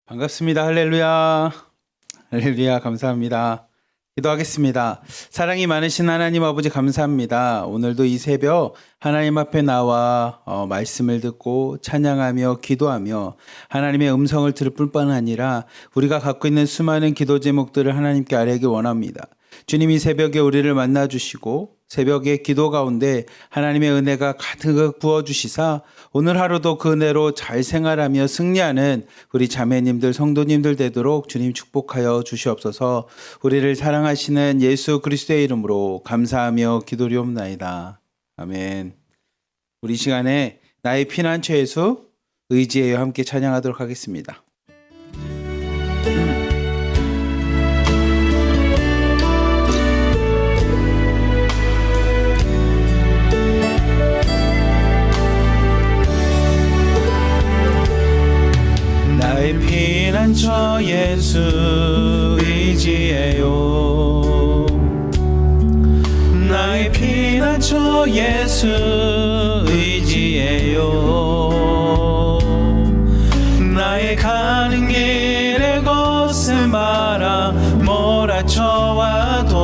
반갑습니다. 할렐루야. 할렐루야. 감사합니다. 기도하겠습니다. 사랑이 많으신 하나님 아버지 감사합니다. 오늘도 이 새벽 하나님 앞에 나와 말씀을 듣고 찬양하며 기도하며 하나님의 음성을 들을 뿐만 아니라 우리가 갖고 있는 수많은 기도 제목들을 하나님께 아뢰기 원합니다. 주님 이 새벽에 우리를 만나주시고 새벽에 기도 가운데 하나님의 은혜가 가득 부어주시사 오늘 하루도 그 은혜로 잘 생활하며 승리하는 우리 자매님들 성도님들 되도록 주님 축복하여 주시옵소서. 우리를 사랑하시는 예수 그리스도의 이름으로 감사하며 기도리옵나이다. 아멘. 우리 시간에 나의 피난처 예수 의지하여 함께 찬양하도록 하겠습니다. 나의 피난처 예수 의지해요. 나의 피난처 예수 의지해요. 나의 가는 길에 거센 바람 몰아쳐와도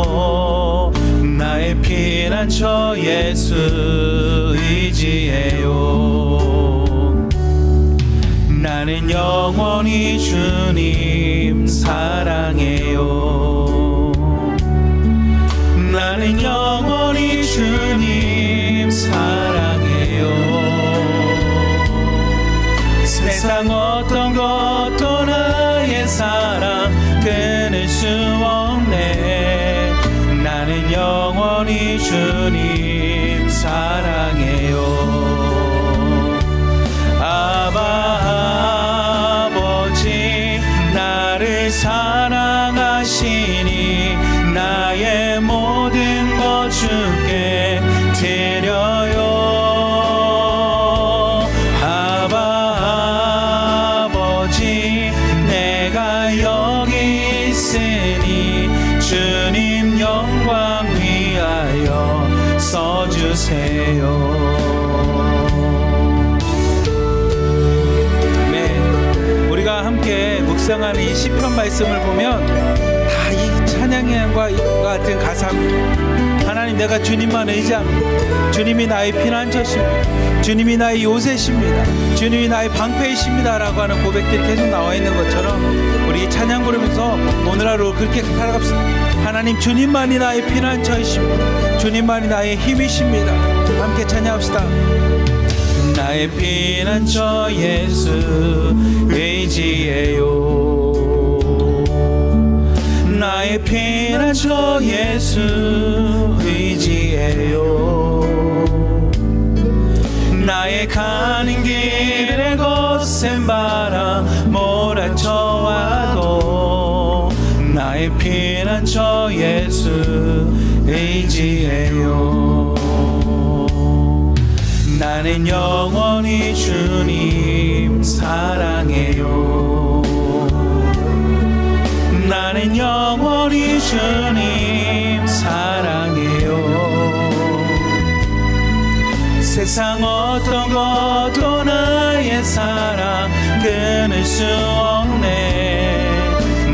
나의 피난처 예수 의지해요. 나는 영원히 주님 사랑해요. 나는 영원히 주님 사랑해요. 세상 어떤 것도 나의 사랑 끊을 수 없네. 나는 영원히 주님 사랑해요. 아버지 나를 사랑하시니 나의 모든 것 주께 드려요. 아버지 내가 여기 있으니 주님 영광 위하여 써주세요. 함께 묵상하는 이 시편 말씀을 보면 다 이 찬양과 같은 가사고 하나님 내가 주님만 의지합니다. 주님이 나의 피난처십니다. 주님이 나의 요새십니다. 주님이 나의 방패이십니다 라고 하는 고백들이 계속 나와 있는 것처럼 우리 찬양 부르면서 오늘 하루 그렇게 살아갑시다. 하나님 주님만이 나의 피난처이십니다. 주님만이 나의 힘이십니다. 함께 찬양합시다. 나의 피난처 예수 의지해요. 나의 피난처 예수 의지해요. 나의 가는 길에 거센 바람 몰아쳐와도 나의 피난처 예수 의지해요. 나는 영원히 주님 사랑해요. 나는 영원히 주님 사랑해요. 세상 어떤 것도 나의 사랑 끊을 수 없네.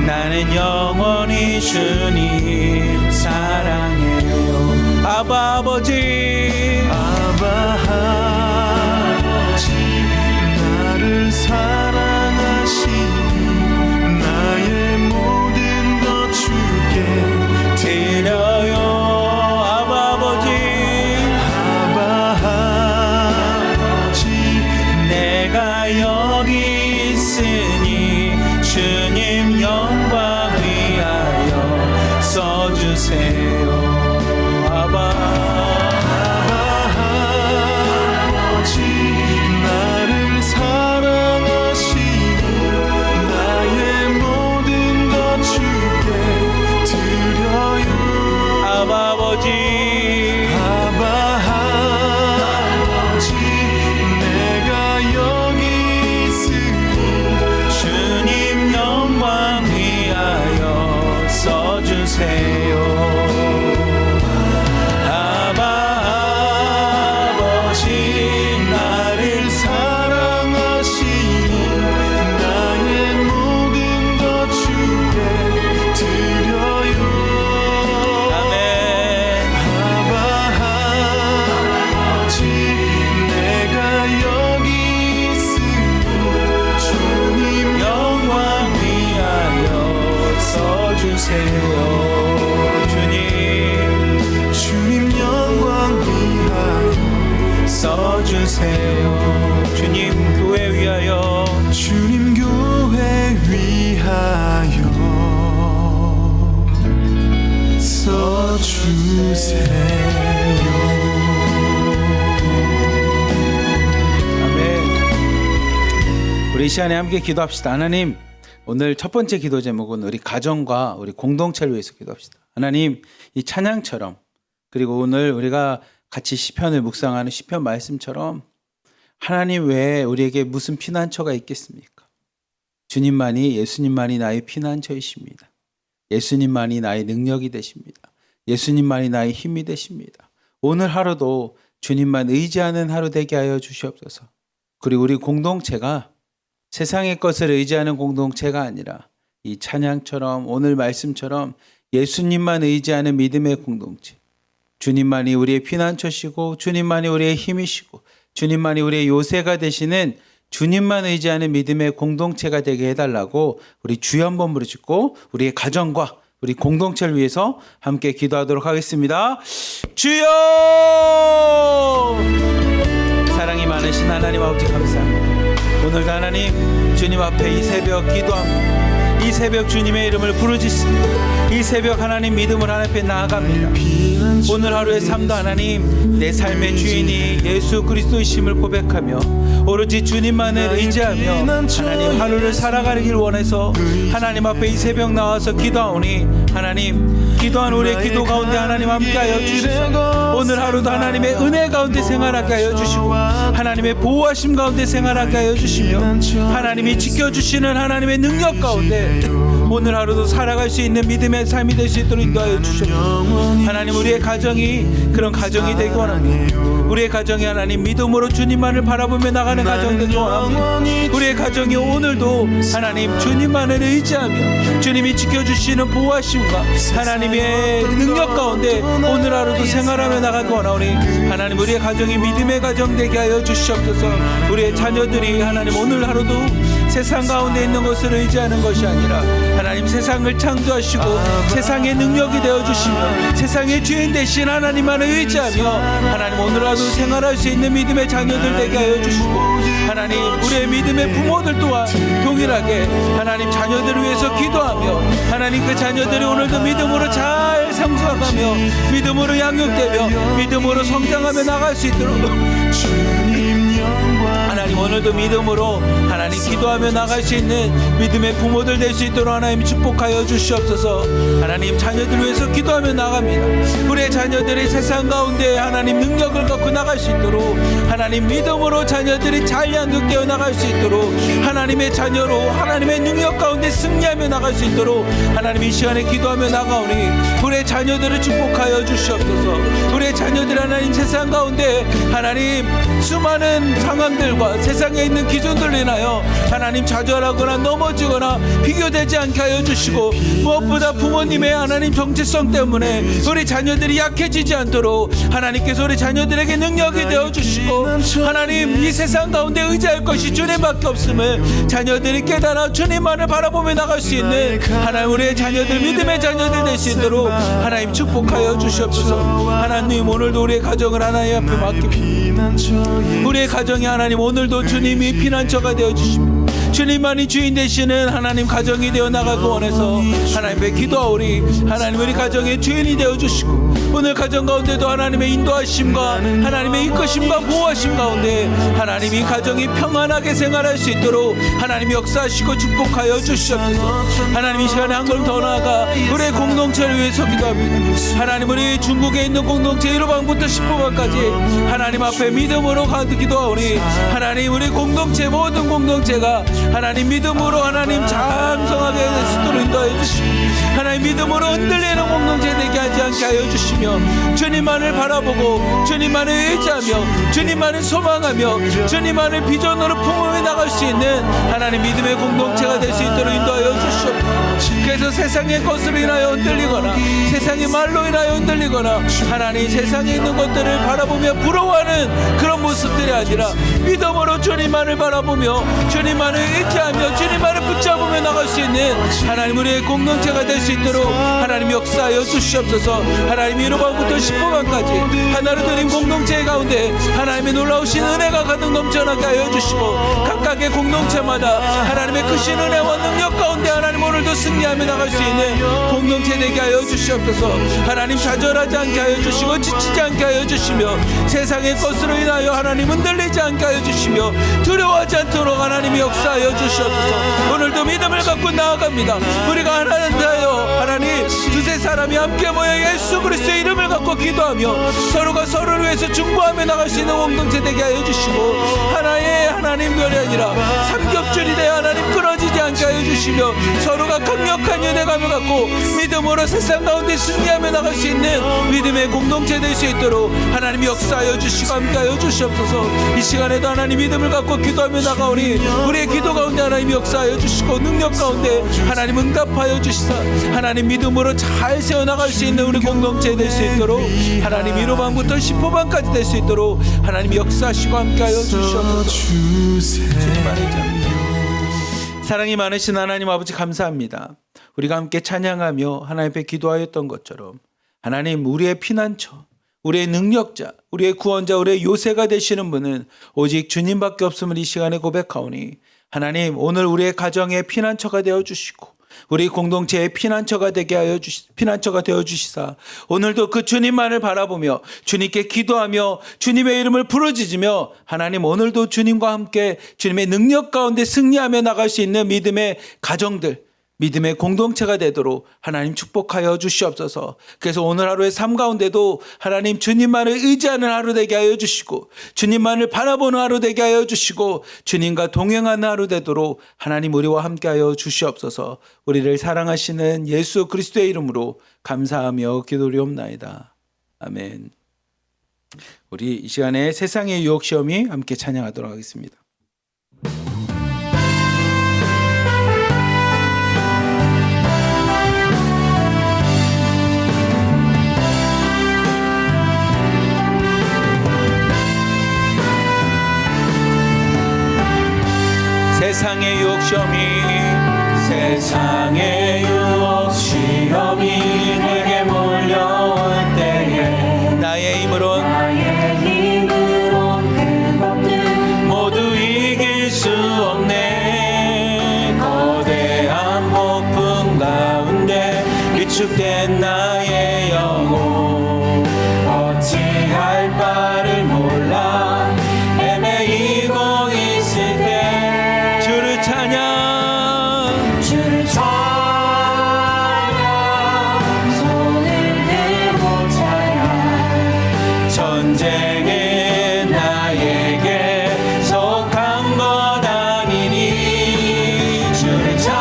나는 영원히 주님 사랑해요. 아버지 나를 사랑하시니 나의 모든 것 주께 드려요. 아버지 내가 여기 있으니 주님 영광 위하여 써주세요. 써주세요. 주님 영광 위하여 써주세요. 주님 교회 위하여, 주님 교회 위하여 써주세요. 우리 이 시간에 함께 기도합시다. 하나님, 오늘 첫 번째 기도 제목은 우리 가정과 우리 공동체를 위해서 기도합시다. 하나님, 이 찬양처럼, 그리고 오늘 우리가 같이 시편을 묵상하는 시편 말씀처럼 하나님 외에 우리에게 무슨 피난처가 있겠습니까? 주님만이, 예수님만이 나의 피난처이십니다. 예수님만이 나의 능력이 되십니다. 예수님만이 나의 힘이 되십니다. 오늘 하루도 주님만 의지하는 하루 되게 하여 주시옵소서. 그리고 우리 공동체가 세상의 것을 의지하는 공동체가 아니라 이 찬양처럼, 오늘 말씀처럼 예수님만 의지하는 믿음의 공동체, 주님만이 우리의 피난처시고 주님만이 우리의 힘이시고 주님만이 우리의 요새가 되시는 주님만 의지하는 믿음의 공동체가 되게 해달라고 우리 주여 한번 부르짖고 우리의 가정과 우리 공동체를 위해서 함께 기도하도록 하겠습니다. 주여! 사랑이 많으신 하나님 아버지 감사합니다. 오늘도 하나님 주님 앞에 이 새벽 기도합니다. 이 새벽 주님의 이름을 부르짖습니다. 이 새벽 하나님 믿음을 하나님 앞에 나아갑니다. 오늘 하루의 삶도 하나님 내 삶의 주인이 예수 그리스도이심을 고백하며 오로지 주님만을 의지하며 하나님 하루를 살아가길 원해서 하나님 앞에 이 새벽 나와서 기도하오니 하나님 기도한 우리의 기도 가운데 하나님 함께하여 주시옵소서. 오늘 하루도 하나님의 은혜 가운데 생활하게 하여 주시고 하나님의 보호하심 가운데 생활하게 하여 주시며 하나님이 지켜주시는 하나님의 능력 가운데 오늘 하루도 살아갈 수 있는 믿음의 삶이 될 수 있도록 인도하여 주시옵소서. 하나님 우리의 가정이 그런 가정이 되기 원합니다. 우리의 가정이 하나님 믿음으로 주님만을 바라보며 나가는 가정이 되기 원합니다. 우리의 가정이 오늘도 하나님 주님만을 의지하며 주님이 지켜주시는 보호하심과 하나님의 능력 가운데 오늘 하루도 생활하며 나가기 원하오니 하나님 우리의 가정이 믿음의 가정 되게 하여 주시옵소서. 우리의 자녀들이 하나님 오늘 하루도 세상 가운데 있는 것을 의지하는 것이 아니라 하나님 세상을 창조하시고 세상의 능력이 되어주시며 세상의 주인 되신 하나님만을 의지하며 하나님 오늘 하루 생활할 수 있는 믿음의 자녀들 되게 하여 주시고 하나님 우리의 믿음의 부모들 또한 동일하게 하나님 자녀들을 위해서 기도하며 하나님 그 자녀들이 오늘도 믿음으로 잘 성장하며 믿음으로 양육되며 믿음으로 성장하며 나갈 수 있도록 하나님 오늘도 믿음으로 하나님 기도하며 나갈 수 있는 믿음의 부모들 될 수 있도록 하나님 축복하여 주시옵소서. 하나님 자녀들 위해서 기도하며 나갑니다. 우리의 자녀들이 세상 가운데 하나님 능력을 갖고 나갈 수 있도록 하나님 믿음으로 자녀들이 잘 양육되어 나갈 수 있도록 하나님의 자녀로 하나님의 능력 가운데 승리하며 나갈 수 있도록 하나님 이 시간에 기도하며 나가오니 우리의 자녀들을 축복하여 주시옵소서. 우리의 자녀들 하나님 세상 가운데 하나님 수많은 상황들과 세상에 있는 기준들로 인하여 하나님 좌절하거나 넘어지거나 비교되지 않게 하여 주시고 무엇보다 부모님의 하나님 정체성 때문에 우리 자녀들이 약해지지 않도록 하나님께서 우리 자녀들에게 능력이 되어 주시고 하나님 이 세상 가운데 의지할 것이 주님밖에 없음을 자녀들이 깨달아 주님만을 바라보며 나갈 수 있는 하나님 우리의 자녀들 믿음의 자녀들 될 수 있도록 하나님 축복하여 주시옵소서. 하나님 오늘도 우리의 가정을 하나님 앞에 맡깁니다. 우리의 가정이 하나님 오늘도 주님이 피난처가 되어 주시고 주님만이 주인 되시는 하나님 가정이 되어 나가기 원해서 하나님의 기도하오니 하나님 우리 가정의 주인이 되어 주시고 오늘 가정 가운데도 하나님의 인도하심과 하나님의 이끄심과 보호하심 가운데 하나님 이 가정이 평안하게 생활할 수 있도록 하나님 역사하시고 축복하여 주시옵소서. 하나님 이 시간에 한 걸음 더 나아가 우리의 공동체를 위해서 기도합니다. 하나님 우리 중국에 있는 공동체 1호방부터 10호방까지 하나님 앞에 믿음으로 기도하오니 하나님 우리 공동체 모든 공동체가 하나님 믿음으로 하나님 장성하게 될 수 있도록 인도하여 주시고 하나님 믿음으로 흔들리는 공동체 되게 하지 않게 하여 주시며 주님만을 바라보고 주님만을 의지하며 주님만을 소망하며 주님만을 비전으로 품으며 나갈 수 있는 하나님 믿음의 공동체가 될 수 있도록 인도하여 주시옵소서. 그래서 세상의 것으로 인하여 흔들리거나 세상의 말로 인하여 흔들리거나 하나님 세상에 있는 것들을 바라보며 부러워하는 그런 모습들이 아니라 믿음으로 주님만을 바라보며 주님만을 의지하며 주님만을 붙잡으며 나갈 수 있는 하나님 하나님 우리의 공동체가 될 수 있도록 하나님 역사하여 주시옵소서. 하나님 1호반부터 10호반까지 하나로 드린 공동체 가운데 하나님의 놀라우신 은혜가 가득 넘쳐나게 하여 주시고 각각의 공동체마다 하나님의 크신 은혜와 능력 가운데 하나님 오늘도 승리하며 나갈 수 있는 공동체 되게 하여 주시옵소서. 하나님 좌절하지 않게 하여 주시고 지치지 않게 하여 주시며 세상의 것으로 인하여 하나님 흔들리지 않게 하여 주시며 두려워하지 않도록 하나님이 역사하여 주시옵소서. 오늘도 믿음을 갖고 나아갑니다. 우리가 하나님 되어 하나님 두세 사람이 함께 모여 예수 그리스도의 이름을 갖고 기도하며 서로가 서로를 위해서 중보하며 나갈 수 있는 공동체 되게 하여 주시고 하나의 하나님 별이 아니라 삼겹줄이 되어 하나님 끊어지지 않게 하여 주시며 서로가 강력한 연애감을 갖고 믿음으로 세상 가운데 승리하며 나갈 수 있는 믿음의 공동체 될 수 있도록 하나님 역사하여 주시고 함께하여 주시옵소서. 이 시간에도 하나님 믿음을 갖고 기도하며 나가오니 우리의 기도 가운데 하나님 역사하여 주시고 능력 가운데 하나님 응답하여 주시사 하나님 믿음으로 잘 세워나갈 수 있는 우리 공동체 될 수 있도록 하나님 1호반부터 10호반까지 될 수 있도록 하나님 역사하시고 함께하여 주시옵소서. 주님 안에 사랑이 많으신 하나님 아버지 감사합니다. 우리가 함께 찬양하며 하나님 앞에 기도하였던 것처럼 하나님 우리의 피난처, 우리의 능력자, 우리의 구원자, 우리의 요새가 되시는 분은 오직 주님밖에 없음을 이 시간에 고백하오니 하나님 오늘 우리의 가정의 피난처가 되어 주시고 우리 공동체의 피난처가 되어 주시사 오늘도 그 주님만을 바라보며 주님께 기도하며 주님의 이름을 부르짖으며 하나님 오늘도 주님과 함께 주님의 능력 가운데 승리하며 나갈 수 있는 믿음의 가정들, 믿음의 공동체가 되도록 하나님 축복하여 주시옵소서. 그래서 오늘 하루의 삶 가운데도 하나님 주님만을 의지하는 하루 되게 하여 주시고 주님만을 바라보는 하루 되게 하여 주시고 주님과 동행하는 하루 되도록 하나님 우리와 함께하여 주시옵소서. 우리를 사랑하시는 예수 그리스도의 이름으로 감사하며 기도리옵나이다. 아멘. 우리 이 시간에 세상의 유혹 시험이 함께 찬양하도록 하겠습니다. 세상의 유혹 시험이 내게 몰려올 때에 나의 힘으론 그것들 모두 이길 수 없네. 거대한 폭풍 가운데 위축된 나의 영혼 어찌할 바를 몰라 헤매이고 있을 때 주를 찬양 손을 들고 찬양 전쟁은 나에게 속한 것 아니니 주를 찬양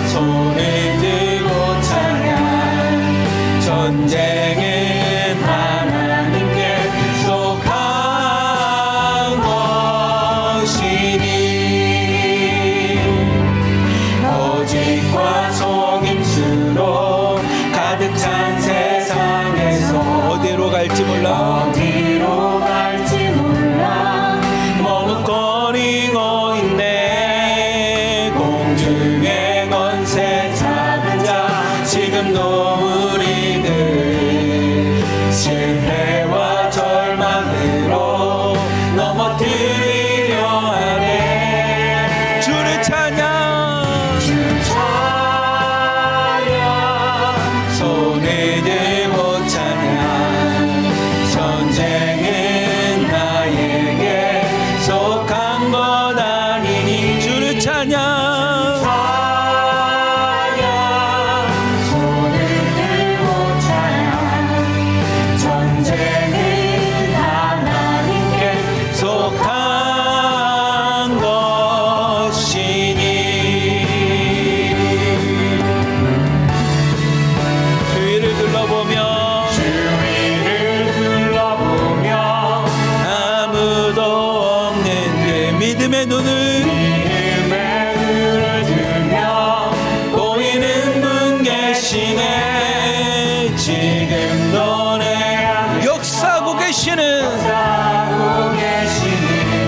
손을 들고 찬양 전쟁은 하나님께 속한 것이니 거짓과 속임수로 가득 찬 세상에서 어디로 갈지 몰라 머뭇거리고 있네. 공중의 권세 잡은 자 지금도 우리들 실패와 절망으로 넘어뜨리려 하네. 주를 찬양 손을 들고 찬양 전쟁은 나에게 속한 것 아니니 주를 찬양 손을 들고 찬양 전쟁은 하나님께 속한 것이니 주위를 둘러보며 아무도 없는 데 믿음의 눈을 들며 보이는 분 계시네. 지금도 내 역사하고 계시는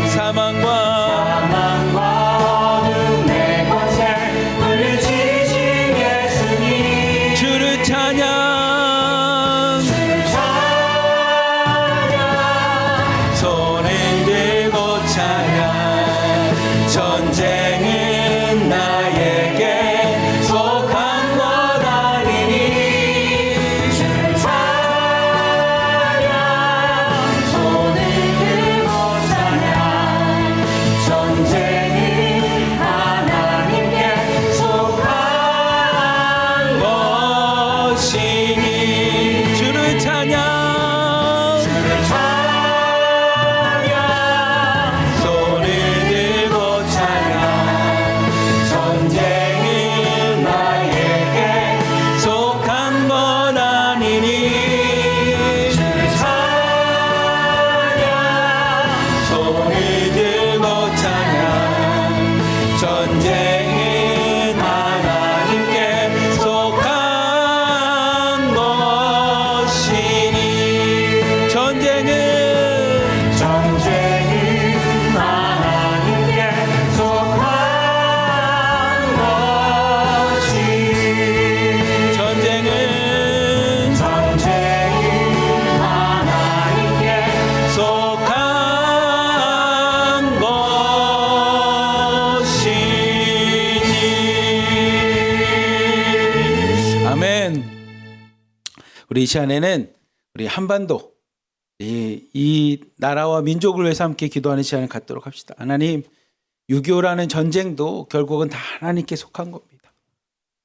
사망과 어둠의 전쟁은 나에게 속한 것 아니니 주를 찬양 손을 들고 찬양 전쟁은 하나님께 속한 것이니 주를 찬양 손을 들고 찬양 전쟁은 나에게 속한 것 아니니 주를 찬양 손을 들고 찬양 전쟁은 하나님께 속한 것이니 전쟁은 하나님께 속한 것이 전쟁은 하나님께 속한 것이니 아멘. 우리 이 시간에는 우리 한반도 이 나라와 민족을 위해서 함께 기도하는 시간을 갖도록 합시다. 하나님, 6.25라는 전쟁도 결국은 다 하나님께 속한 겁니다.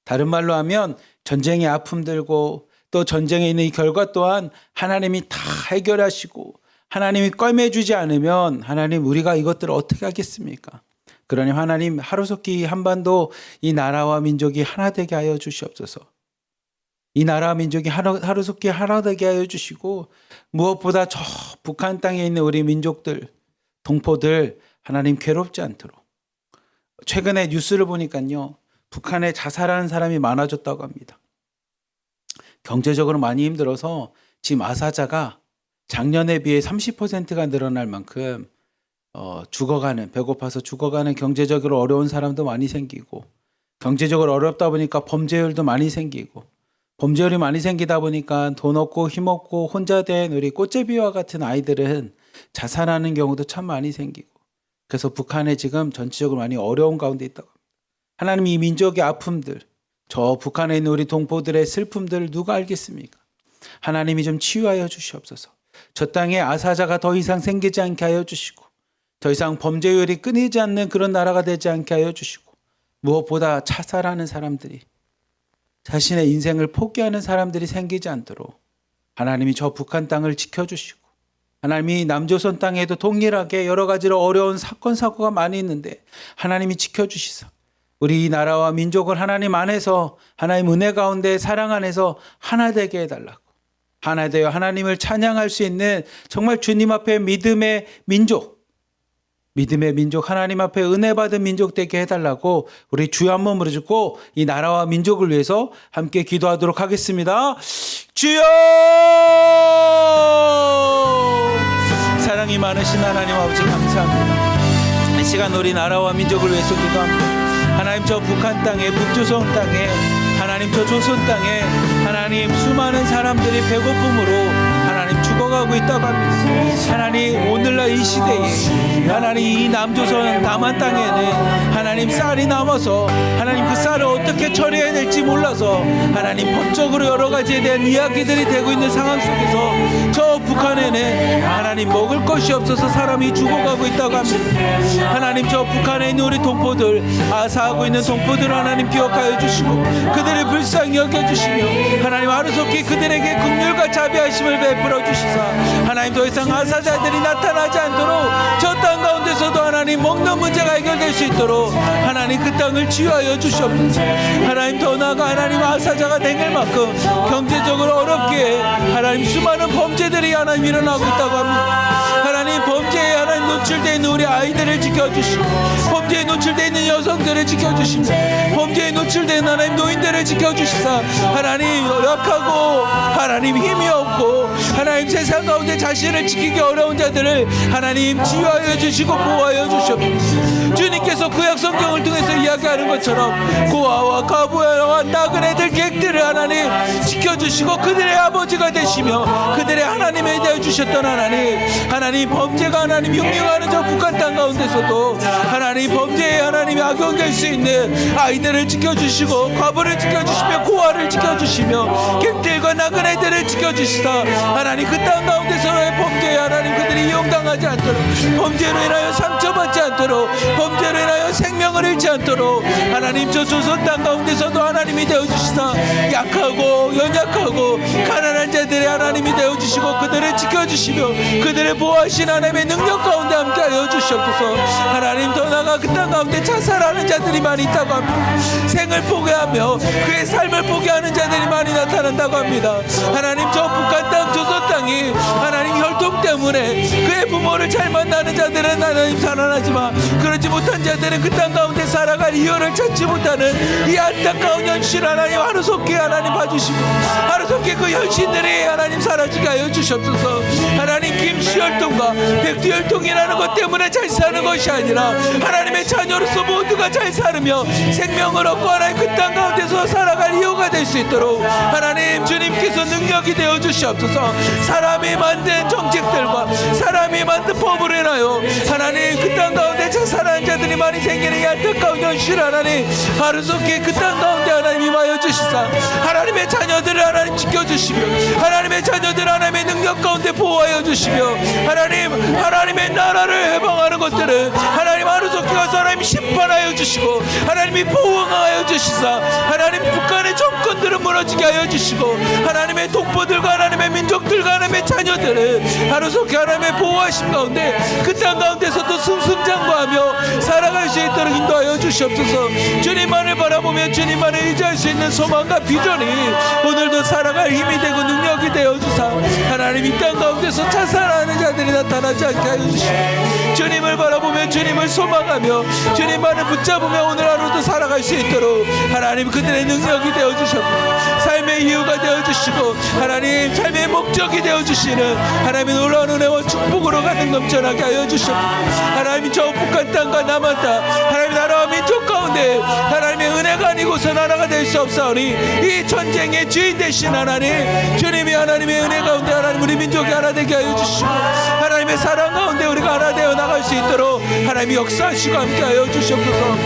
다른 말로 하면 전쟁의 아픔들고 또 전쟁에 있는 이 결과 또한 하나님이 다 해결하시고 하나님이 꿰매주지 않으면 하나님 우리가 이것들을 어떻게 하겠습니까? 그러니 하나님 하루속히 한반도 이 나라와 민족이 하나 되게 하여 주시옵소서. 이 나라와 민족이 하루속히 하나 되게 하여 주시고 무엇보다 저 북한 땅에 있는 우리 민족들, 동포들 하나님 괴롭지 않도록. 최근에 뉴스를 보니까요. 북한에 자살하는 사람이 많아졌다고 합니다. 경제적으로 많이 힘들어서 지금 아사자가 작년에 비해 30%가 늘어날 만큼 죽어가는, 배고파서 죽어가는 경제적으로 어려운 사람도 많이 생기고 경제적으로 어렵다 보니까 범죄율도 많이 생기고 범죄율이 많이 생기다 보니까 돈 없고 힘 없고 혼자 된 우리 꽃제비와 같은 아이들은 자살하는 경우도 참 많이 생기고 그래서 북한에 지금 전체적으로 많이 어려운 가운데 있다고 합니다. 하나님 이 민족의 아픔들, 저 북한에 있는 우리 동포들의 슬픔들을 누가 알겠습니까? 하나님이 좀 치유하여 주시옵소서. 저 땅에 아사자가 더 이상 생기지 않게 하여 주시고 더 이상 범죄율이 끊이지 않는 그런 나라가 되지 않게 하여 주시고 무엇보다 자살하는 사람들이 자신의 인생을 포기하는 사람들이 생기지 않도록 하나님이 저 북한 땅을 지켜주시고 하나님이 남조선 땅에도 동일하게 여러 가지로 어려운 사건 사고가 많이 있는데 하나님이 지켜주시사 우리 이 나라와 민족을 하나님 안에서 하나님 은혜 가운데 사랑 안에서 하나 되게 해달라고 하나 되어 하나님을 찬양할 수 있는 정말 주님 앞에 믿음의 민족 하나님 앞에 은혜 받은 민족 되게 해달라고 우리 주여 한 번 부르짖고 이 나라와 민족을 위해서 함께 기도하도록 하겠습니다. 주여! 사랑이 많으신 하나님 아버지 감사합니다. 이 시간 우리 나라와 민족을 위해서 기도합니다. 하나님 저 북한 땅에 북조선 땅에 하나님 저 조선 땅에 하나님 수많은 사람들이 배고픔으로 하나님 죽어가고 있다고 합니다. 하나님 오늘날 이 시대에 하나님 이 남조선 남한 땅에는 하나님 쌀이 남아서 하나님 그 쌀을 어떻게 처리해야 될지 몰라서 하나님 법적으로 여러 가지에 대한 이야기들이 되고 있는 상황 속에서 저 북한에는 하나님 먹을 것이 없어서 사람이 죽어가고 있다고 합니다. 하나님 저 북한에 있는 우리 동포들 아사하고 있는 동포들 하나님 기억하여 주시고 그들을 불쌍히 여겨주시며 하나님 하루속히 그들에게 긍휼과 자비하심을 베풀어 주시사 하나님 더 이상 아사자들이 나타나지 않도록 저 땅 가운데서도 하나님 먹는 문제가 해결될 수 있도록 하나님 그 땅을 치유하여 주시옵소서. 하나님 더 나아가 하나님 아사자가 될 만큼 경제적으로 어렵게 하나님 수많은 범죄들이 하나님 일어나고 있다고 합니다. 하나님 범죄에 하나님 노출되어 있는 우리 아이들을 지켜주시고 범죄에 노출되어 있는 여성들을 지켜주시고 범죄에 노출된 하나님 노인들을 지켜주시사 하나님 약하고 하나님 힘이 없고 하나님 세상 가운데 자신을 지키기 어려운 자들을 하나님 치유하여 주시고 보호하여 주시옵소서. 주님께서 구약 성경을 통해서 이야기하는 것처럼 고아와 과부와 나그네들 객들을 하나님 지켜주시고 그들의 아버지가 되시며 그들의 하나님이 되어주셨던 하나님 범죄가 하나님 흉흉하는 저 북한 땅 가운데서도 하나님 범죄에 하나님이 악용될 수 있는 아이들을 지켜주시고 과부를 지켜주시며 고아를 지켜주시며 객들과 나그네들을 지켜주시다 하나님 그 땅 가운데서의 범죄에 하나님 그들이 이용당하지 않도록 범죄로 인하여 상처받지 않도록 범죄로 인하여 생명을 잃지 않도록 하나님 저 조선 땅 가운데서도 하나님이 되어주시다 약하고 연약하고 가난한 자들의 하나님이 되어주시고 그들을 지켜주시며 그들을 보호하신 하나님의 능력 가운데 함께하여 주시옵소서. 하나님 더 나아가 그 땅 가운데 자살하는 자들이 많이 있다고 합니다. 생을 포기하며 그의 삶을 포기하는 자들이 많이 나타난다고 합니다. 하나님 저 북한 땅 조선 땅이 하나님 혈통 때문에 그의 부모를 잘 만나는 자들은 하나님 살아나지만 그러지 못한 자들은 그 땅 가운데 살아갈 이유를 찾지 못하는 이 안타까운 현실 하나님 하루속히 하나님 봐주시고 하루속히 그 현실들이 하나님 사라지게 하여 주시옵소서. 하나님 김씨혈통과 백두혈통이라는 것 때문에 잘 사는 것이 아니라 하나님의 자녀로서 모두가 잘 살으며 생명을 얻고 하나님 그 땅 가운데서 살아갈 이유가 될 수 있도록 하나님 주님께서 능력이 되어 주시옵소서. 사람이 만든 정책들과 사람이 만든 법으로 인하여 하나님 그 땅 가운데 자살하는 자들이 많이 생기는 이 안타까운 현실 하나님 하루속히 그 땅 가운데 하나님 임하여 주시사 하나님의 자녀들을 하나님 지켜주시며 하나님의 자녀들 하나님의 능력 가운데 보호하여 주시며 하나님의 나라를 해방하는 것들은 하나님 하루속히 가서 하나님 심판하여 주시고 하나님이 보호하여 주시사 하나님 북한의 정권들을 무너지게 하여 주시고 하나님의 동포들과 하나님의 민족들과 하나님의 자녀들을 하루속히 하나님의 보호하심 가운데 그 땅 가운데서도 승승장구하며 살아갈 수 있도록 인도하여 주시옵소서. 주님만을 바라보며 주님만을 의지할 수 있는 소망과 비전이 오늘도 살아갈 힘이 되고 능력이 되어 주사 하나님 이 땅 가운데서 자살하는 자들이 나타나지 않게 하여 주시고 주님을 바라보며 주님을 소망하며 주님만을 붙잡으며 오늘 하루도 살아갈 수 있도록 하나님 그들의 능력이 되어 주셨고 삶의 이유가 되어 주시고 하나님 삶의 목적이 되어 주시는 하나님의 놀라운 은혜와 축복으로 가득 넘쳐나게 하여 주시옵소서. 하나님 저 북한 땅과 남한 땅 하나님 나라와 민족 가운데 하나님의 은혜가 아니고서 나라가 될 수 없사오니 이 전쟁의 주인 되신 하나님 주님이 하나님의 은혜 가운데 하나님 우리 민족이 하나 되게 하여 주시고 하나님의 사랑 가운데 우리가 하나 되어 나갈 수 있도록 하나님이 역사하시고 함께 하여 주시옵소서.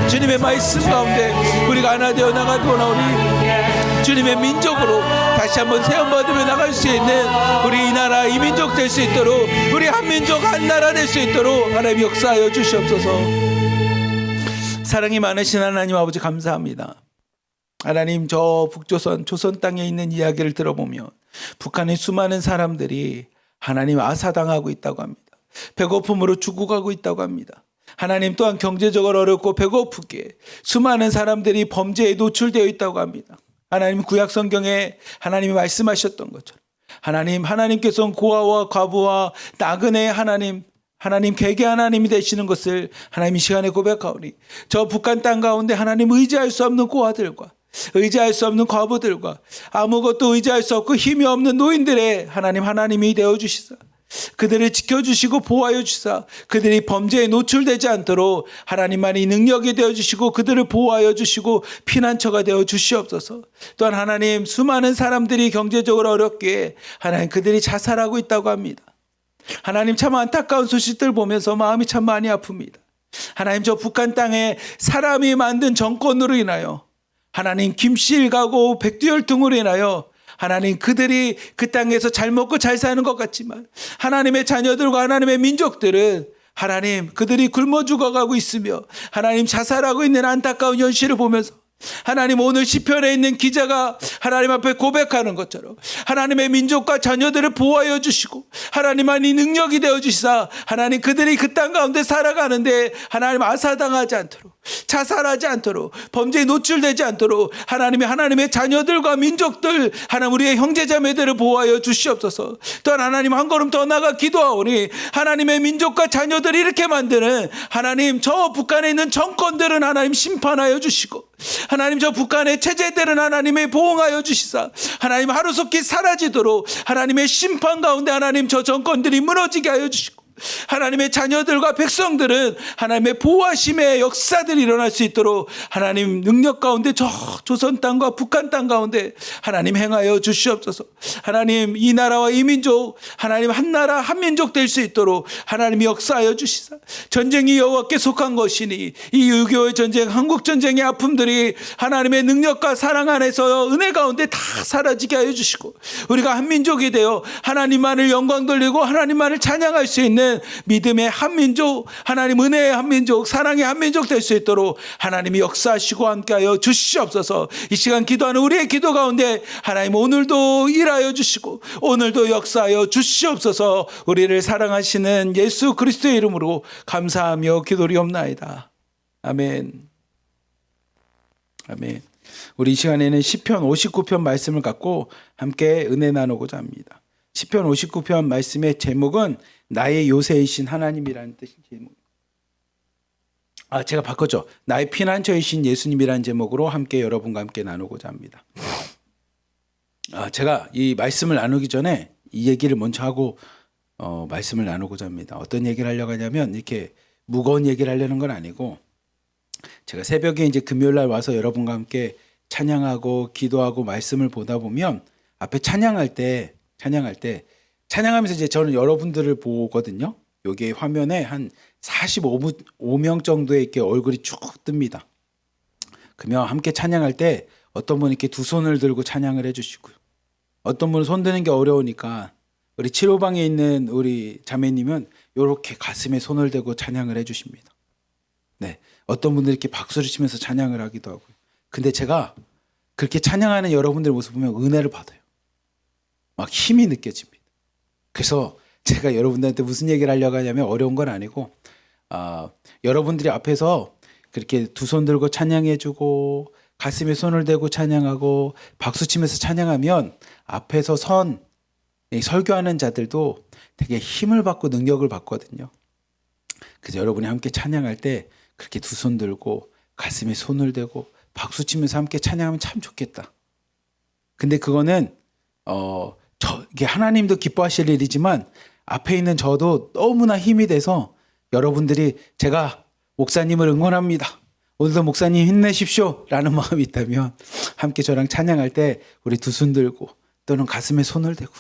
주님의 말씀 가운데 우리가 하나 되어 나가고 나오니 주님의 민족으로 다시 한번 세움받으며 나갈 수 있는 우리 이 나라 이 민족 될 수 있도록 우리 한 민족 한 나라 될 수 있도록 하나님 역사하여 주시옵소서. 사랑이 많으신 하나님 아버지 감사합니다. 하나님 저 북조선 조선 땅에 있는 이야기를 들어보면 북한의 수많은 사람들이 하나님 아사당하고 있다고 합니다. 배고픔으로 죽어가고 있다고 합니다. 하나님 또한 경제적으로 어렵고 배고프게 수많은 사람들이 범죄에 노출되어 있다고 합니다. 하나님 구약 성경에 하나님이 말씀하셨던 것처럼 하나님께서는 고아와 과부와 나그네 하나님 괴계 하나님이 되시는 것을 하나님 이 시간에 고백하오니 저 북한 땅 가운데 하나님 의지할 수 없는 고아들과 의지할 수 없는 과부들과 아무것도 의지할 수 없고 힘이 없는 노인들의 하나님이 되어주시사 그들을 지켜주시고 보호하여 주시사 그들이 범죄에 노출되지 않도록 하나님만이 능력이 되어주시고 그들을 보호하여 주시고 피난처가 되어 주시옵소서. 또한 하나님 수많은 사람들이 경제적으로 어렵게 하나님 그들이 자살하고 있다고 합니다. 하나님 참 안타까운 소식들 보면서 마음이 참 많이 아픕니다. 하나님 저 북한 땅에 사람이 만든 정권으로 인하여 하나님 김씨일가고 백두혈통으로 인하여 하나님 그들이 그 땅에서 잘 먹고 잘 사는 것 같지만 하나님의 자녀들과 하나님의 민족들은 하나님 그들이 굶어 죽어가고 있으며 하나님 자살하고 있는 안타까운 현실을 보면서 하나님 오늘 시편에 있는 기자가 하나님 앞에 고백하는 것처럼 하나님의 민족과 자녀들을 보호하여 주시고 하나님만이 능력이 되어 주시사 하나님 그들이 그 땅 가운데 살아가는데 하나님 아사당하지 않도록 자살하지 않도록 범죄에 노출되지 않도록 하나님의 자녀들과 민족들 하나님 우리의 형제자매들을 보호하여 주시옵소서. 또한 하나님 한 걸음 더 나가 기도하오니 하나님의 민족과 자녀들이 이렇게 만드는 하나님 저 북한에 있는 정권들은 하나님 심판하여 주시고 하나님 저 북한의 체제들은 하나님의 보호하여 주시사 하나님 하루속히 사라지도록 하나님의 심판 가운데 하나님 저 정권들이 무너지게 하여 주시고 하나님의 자녀들과 백성들은 하나님의 보호하심의 역사들이 일어날 수 있도록 하나님 능력 가운데 저 조선 땅과 북한 땅 가운데 하나님 행하여 주시옵소서. 하나님 이 나라와 이 민족 하나님 한 나라 한 민족 될 수 있도록 하나님이 역사하여 주시사. 전쟁이 여호와께 속한 것이니 이 6.25의 전쟁 한국 전쟁의 아픔들이 하나님의 능력과 사랑 안에서 은혜 가운데 다 사라지게 하여 주시고 우리가 한 민족이 되어 하나님만을 영광 돌리고 하나님만을 찬양할 수 있는 믿음의 한민족, 하나님 은혜의 한민족, 사랑의 한민족 될 수 있도록 하나님이 역사하시고 함께하여 주시옵소서. 이 시간 기도하는 우리의 기도 가운데 하나님 오늘도 일하여 주시고 오늘도 역사하여 주시옵소서. 우리를 사랑하시는 예수 그리스도의 이름으로 감사하며 기도리옵나이다. 아멘. 아멘. 우리 이 시간에는 시편 59편 말씀을 갖고 함께 은혜 나누고자 합니다. 시편 59편 말씀의 제목은 나의 요새이신 하나님이라는 뜻인 제목. 제가 바꿨죠. 나의 피난처이신 예수님이라는 제목으로 함께 여러분과 함께 나누고자 합니다. 제가 이 말씀을 나누기 전에 이 얘기를 먼저 하고 말씀을 나누고자 합니다. 어떤 얘기를 하려고 하냐면 이렇게 무거운 얘기를 하려는 건 아니고 제가 새벽에 이제 금요일 날 와서 여러분과 함께 찬양하고 기도하고 말씀을 보다 보면 앞에 찬양하면서 이제 저는 여러분들을 보거든요. 여기 화면에 한 45명 정도의 이렇게 얼굴이 쭉 뜹니다. 그러면 함께 찬양할 때 어떤 분이 이렇게 두 손을 들고 찬양을 해주시고요. 어떤 분은 손 드는 게 어려우니까 우리 7호방에 있는 우리 자매님은 이렇게 가슴에 손을 대고 찬양을 해주십니다. 네, 어떤 분들이 이렇게 박수를 치면서 찬양을 하기도 하고요. 근데 제가 그렇게 찬양하는 여러분들의 모습 보면 은혜를 받아요. 막 힘이 느껴집니다. 그래서 제가 여러분들한테 무슨 얘기를 하려고 하냐면 어려운 건 아니고 여러분들이 앞에서 그렇게 두 손 들고 찬양해주고 가슴에 손을 대고 찬양하고 박수치면서 찬양하면 앞에서 설교하는 자들도 되게 힘을 받고 능력을 받거든요. 그래서 여러분이 함께 찬양할 때 그렇게 두 손 들고 가슴에 손을 대고 박수치면서 함께 찬양하면 참 좋겠다. 근데 그거는 이게 하나님도 기뻐하실 일이지만 앞에 있는 저도 너무나 힘이 돼서 여러분들이 제가 목사님을 응원합니다. 오늘도 목사님 힘내십시오 라는 마음이 있다면 함께 저랑 찬양할 때 우리 두 손 들고 또는 가슴에 손을 대고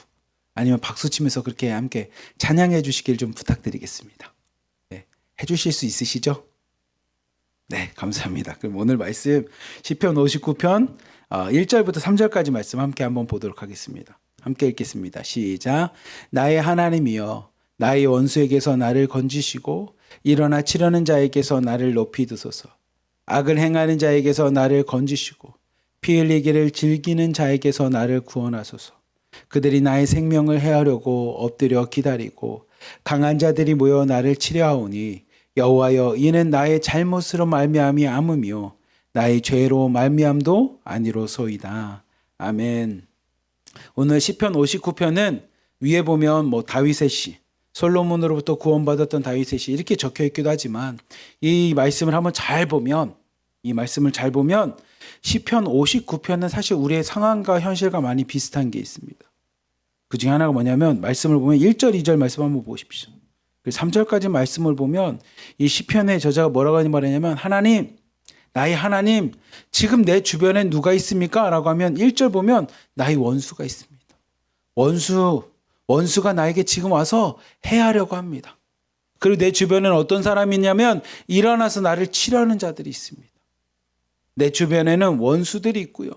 아니면 박수 치면서 그렇게 함께 찬양해 주시길 좀 부탁드리겠습니다. 네, 해주실 수 있으시죠? 네, 감사합니다. 그럼 오늘 말씀 시편 59편 1절부터 3절까지 말씀 함께 한번 보도록 하겠습니다. 함께 읽겠습니다. 시작. 나의 하나님이여 나의 원수에게서 나를 건지시고 일어나 치려는 자에게서 나를 높이 드소서. 악을 행하는 자에게서 나를 건지시고 피 흘리기를 즐기는 자에게서 나를 구원하소서. 그들이 나의 생명을 해하려고 엎드려 기다리고 강한 자들이 모여 나를 치려하오니 여호와여 이는 나의 잘못으로 말미암이 아무며 나의 죄로 말미암도 아니로소이다. 아멘. 오늘 시편 59편은 위에 보면 다윗의 시, 솔로몬으로부터 구원받았던 다윗의 시 이렇게 적혀 있기도 하지만 이 말씀을 한번 잘 보면 시편 59편은 사실 우리의 상황과 현실과 많이 비슷한 게 있습니다. 그 중에 하나가 뭐냐면 말씀을 보면 1절, 2절 말씀 한번 보십시오. 3절까지 말씀을 보면 이 시편의 저자가 뭐라고 말하냐면 하나님, 나의 하나님, 지금 내 주변에 누가 있습니까? 라고 하면 1절 보면 나의 원수가 있습니다. 원수가 나에게 지금 와서 해하려고 합니다. 그리고 내 주변에는 어떤 사람이 있냐면 일어나서 나를 치려는 자들이 있습니다. 내 주변에는 원수들이 있고요.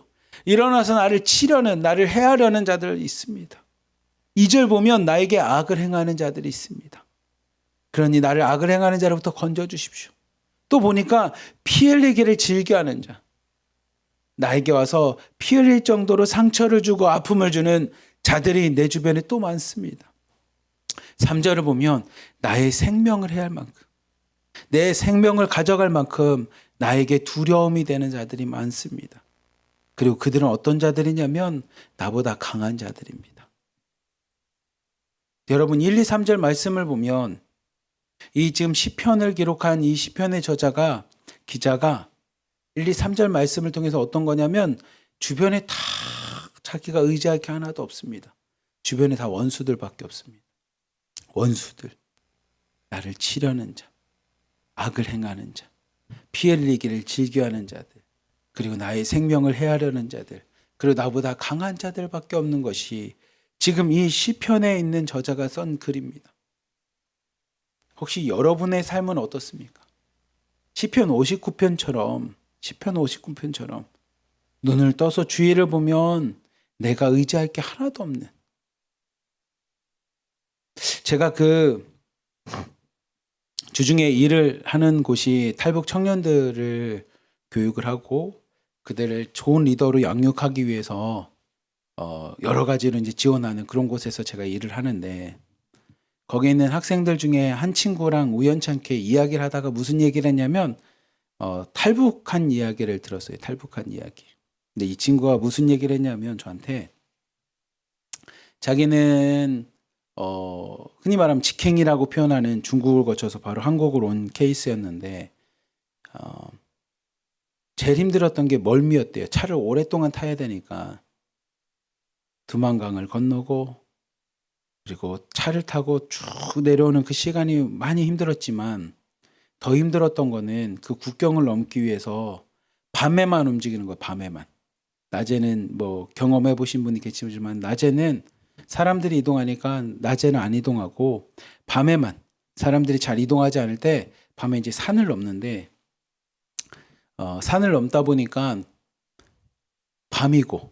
일어나서 나를 치려는, 나를 해하려는 자들이 있습니다. 2절 보면 나에게 악을 행하는 자들이 있습니다. 그러니 나를 악을 행하는 자로부터 건져주십시오. 또 보니까 피 흘리기를 즐겨하는 자. 나에게 와서 피 흘릴 정도로 상처를 주고 아픔을 주는 자들이 내 주변에 또 많습니다. 3절을 보면 나의 생명을 해할 만큼, 내 생명을 가져갈 만큼 나에게 두려움이 되는 자들이 많습니다. 그리고 그들은 어떤 자들이냐면 나보다 강한 자들입니다. 여러분 1, 2, 3절 말씀을 보면 이 지금 시편을 기록한 이 시편의 기자가 1, 2, 3절 말씀을 통해서 어떤 거냐면 주변에 다 자기가 의지할 게 하나도 없습니다. 주변에 다 원수들밖에 없습니다. 원수들. 나를 치려는 자, 악을 행하는 자, 피 흘리기를 즐겨하는 자들, 그리고 나의 생명을 해하려는 자들, 그리고 나보다 강한 자들밖에 없는 것이 지금 이 시편에 있는 저자가 쓴 글입니다. 혹시 여러분의 삶은 어떻습니까? 시편 59편처럼 눈을 떠서 주위를 보면 내가 의지할 게 하나도 없는, 제가 주중에 일을 하는 곳이 탈북 청년들을 교육을 하고 그들을 좋은 리더로 양육하기 위해서 여러 가지로 이제 지원하는 그런 곳에서 제가 일을 하는데, 거기 있는 학생들 중에 한 친구랑 우연찮게 이야기를 하다가 무슨 얘기를 했냐면 탈북한 이야기를 들었어요. 탈북한 이야기. 근데 이 친구가 무슨 얘기를 했냐면 저한테, 자기는 흔히 말하면 직행이라고 표현하는 중국을 거쳐서 바로 한국으로 온 케이스였는데, 제일 힘들었던 게 멀미였대요. 차를 오랫동안 타야 되니까 두만강을 건너고 그리고 차를 타고 쭉 내려오는 그 시간이 많이 힘들었지만, 더 힘들었던 거는 그 국경을 넘기 위해서 밤에만 움직이는 거예요. 밤에만. 낮에는 뭐 경험해 보신 분이 계시지만 낮에는 사람들이 이동하니까 낮에는 안 이동하고 밤에만, 사람들이 잘 이동하지 않을 때 밤에 이제 산을 넘는데, 산을 넘다 보니까 밤이고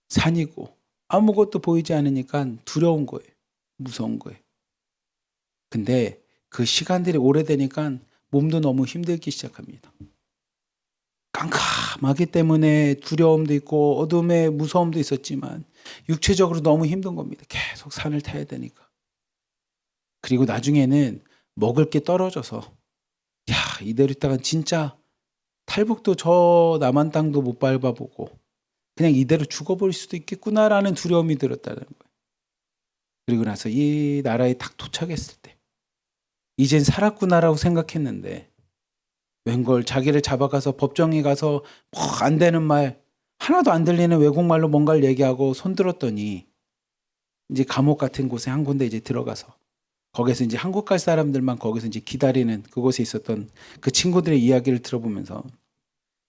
산이고 아무것도 보이지 않으니까 두려운 거예요. 무서운 거예요. 근데 그 시간들이 오래되니까 몸도 너무 힘들기 시작합니다. 깜깜하기 때문에 두려움도 있고 어둠의 무서움도 있었지만 육체적으로 너무 힘든 겁니다. 계속 산을 타야 되니까. 그리고 나중에는 먹을 게 떨어져서, 야, 이대로 있다가 진짜 탈북도 저 남한 땅도 못 밟아보고 그냥 이대로 죽어버릴 수도 있겠구나라는 두려움이 들었다는 거예요. 그리고 나서 이 나라에 딱 도착했을 때 이젠 살았구나라고 생각했는데, 웬걸 자기를 잡아가서 법정에 가서 뭐 안 되는 말, 하나도 안 들리는 외국말로 뭔가를 얘기하고 손들었더니 이제 감옥 같은 곳에 한 군데 이제 들어가서 거기서 이제 한국 갈 사람들만 거기서 이제 기다리는 그곳에 있었던 그 친구들의 이야기를 들어보면서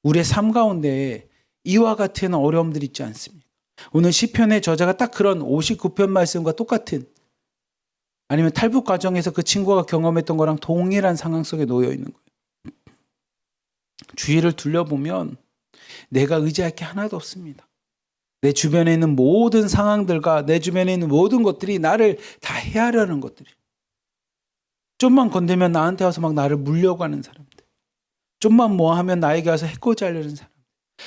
우리의 삶 가운데 이와 같은 어려움들이 있지 않습니까? 오늘 시편의 저자가 딱 그런 59편 말씀과 똑같은, 아니면 탈북 과정에서 그 친구가 경험했던 거랑 동일한 상황 속에 놓여 있는 거예요. 주위를 둘러보면 내가 의지할 게 하나도 없습니다. 내 주변에 있는 모든 상황들과 내 주변에 있는 모든 것들이 나를 다 해하려는 것들이에요. 좀만 건들면 나한테 와서 막 나를 물려고 하는 사람들, 좀만 뭐 하면 나에게 와서 해코지 하려는 사람,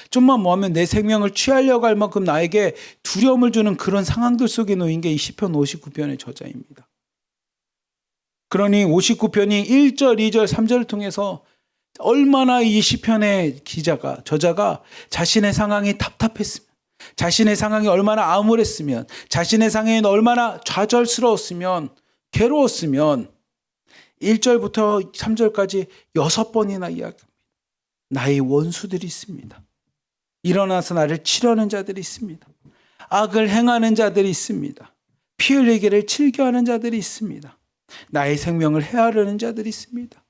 좀만 뭐 하면 내 생명을 취하려고 할 만큼 나에게 두려움을 주는 그런 상황들 속에 놓인 게 이 시편 59편의 저자입니다. 그러니 59편이 1절, 2절, 3절을 통해서 얼마나 이 시편의 저자가 자신의 상황이 답답했으면, 자신의 상황이 얼마나 암울했으면, 자신의 상황이 얼마나 좌절스러웠으면, 괴로웠으면 1절부터 3절까지 6번이나 이야기합니다. 나의 원수들이 있습니다. 일어나서 나를 치려는 자들이 있습니다. 악을 행하는 자들이 있습니다. 피 흘리기를 즐겨하는 자들이 있습니다. 나의 생명을 해하려는 자들이 있습니다.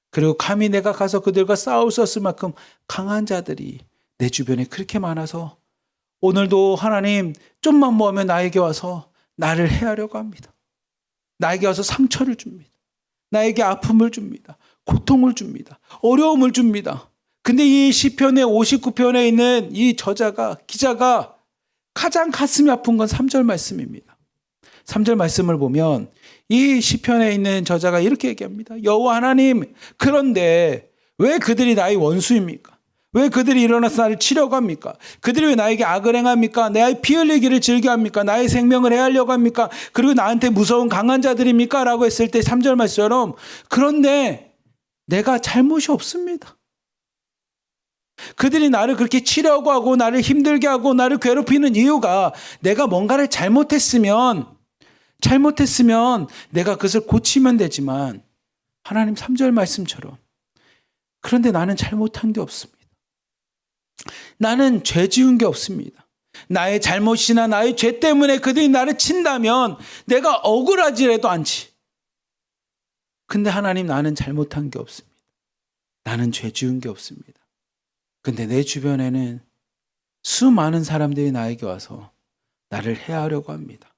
그리고 감히 내가 가서 그들과 싸울 수 없을 만큼 강한 자들이 내 주변에 그렇게 많아서 오늘도 하나님 좀만 모으면 나에게 와서 나를 해하려고 합니다. 나에게 와서 상처를 줍니다. 나에게 아픔을 줍니다. 고통을 줍니다. 어려움을 줍니다. 근데 이 시편의 59편에 있는 이 기자가 가장 가슴이 아픈 건 3절 말씀입니다. 3절 말씀을 보면 이 시편에 있는 저자가 이렇게 얘기합니다. 여호와 하나님, 그런데 왜 그들이 나의 원수입니까? 왜 그들이 일어나서 나를 치려고 합니까? 그들이 왜 나에게 악을 행합니까? 나의 피 흘리기를 즐겨합니까? 나의 생명을 해하려고 합니까? 그리고 나한테 무서운 강한 자들입니까? 라고 했을 때 3절 말씀처럼, 그런데 내가 잘못이 없습니다. 그들이 나를 그렇게 치려고 하고 나를 힘들게 하고 나를 괴롭히는 이유가 내가 뭔가를 잘못했으면 내가 그것을 고치면 되지만, 하나님 3절 말씀처럼, 그런데 나는 잘못한 게 없습니다. 나는 죄 지은 게 없습니다. 나의 잘못이나 나의 죄 때문에 그들이 나를 친다면 내가 억울하지라도 않지. 근데 하나님, 나는 잘못한 게 없습니다. 나는 죄 지은 게 없습니다. 근데 내 주변에는 수많은 사람들이 나에게 와서 나를 해하려고 합니다.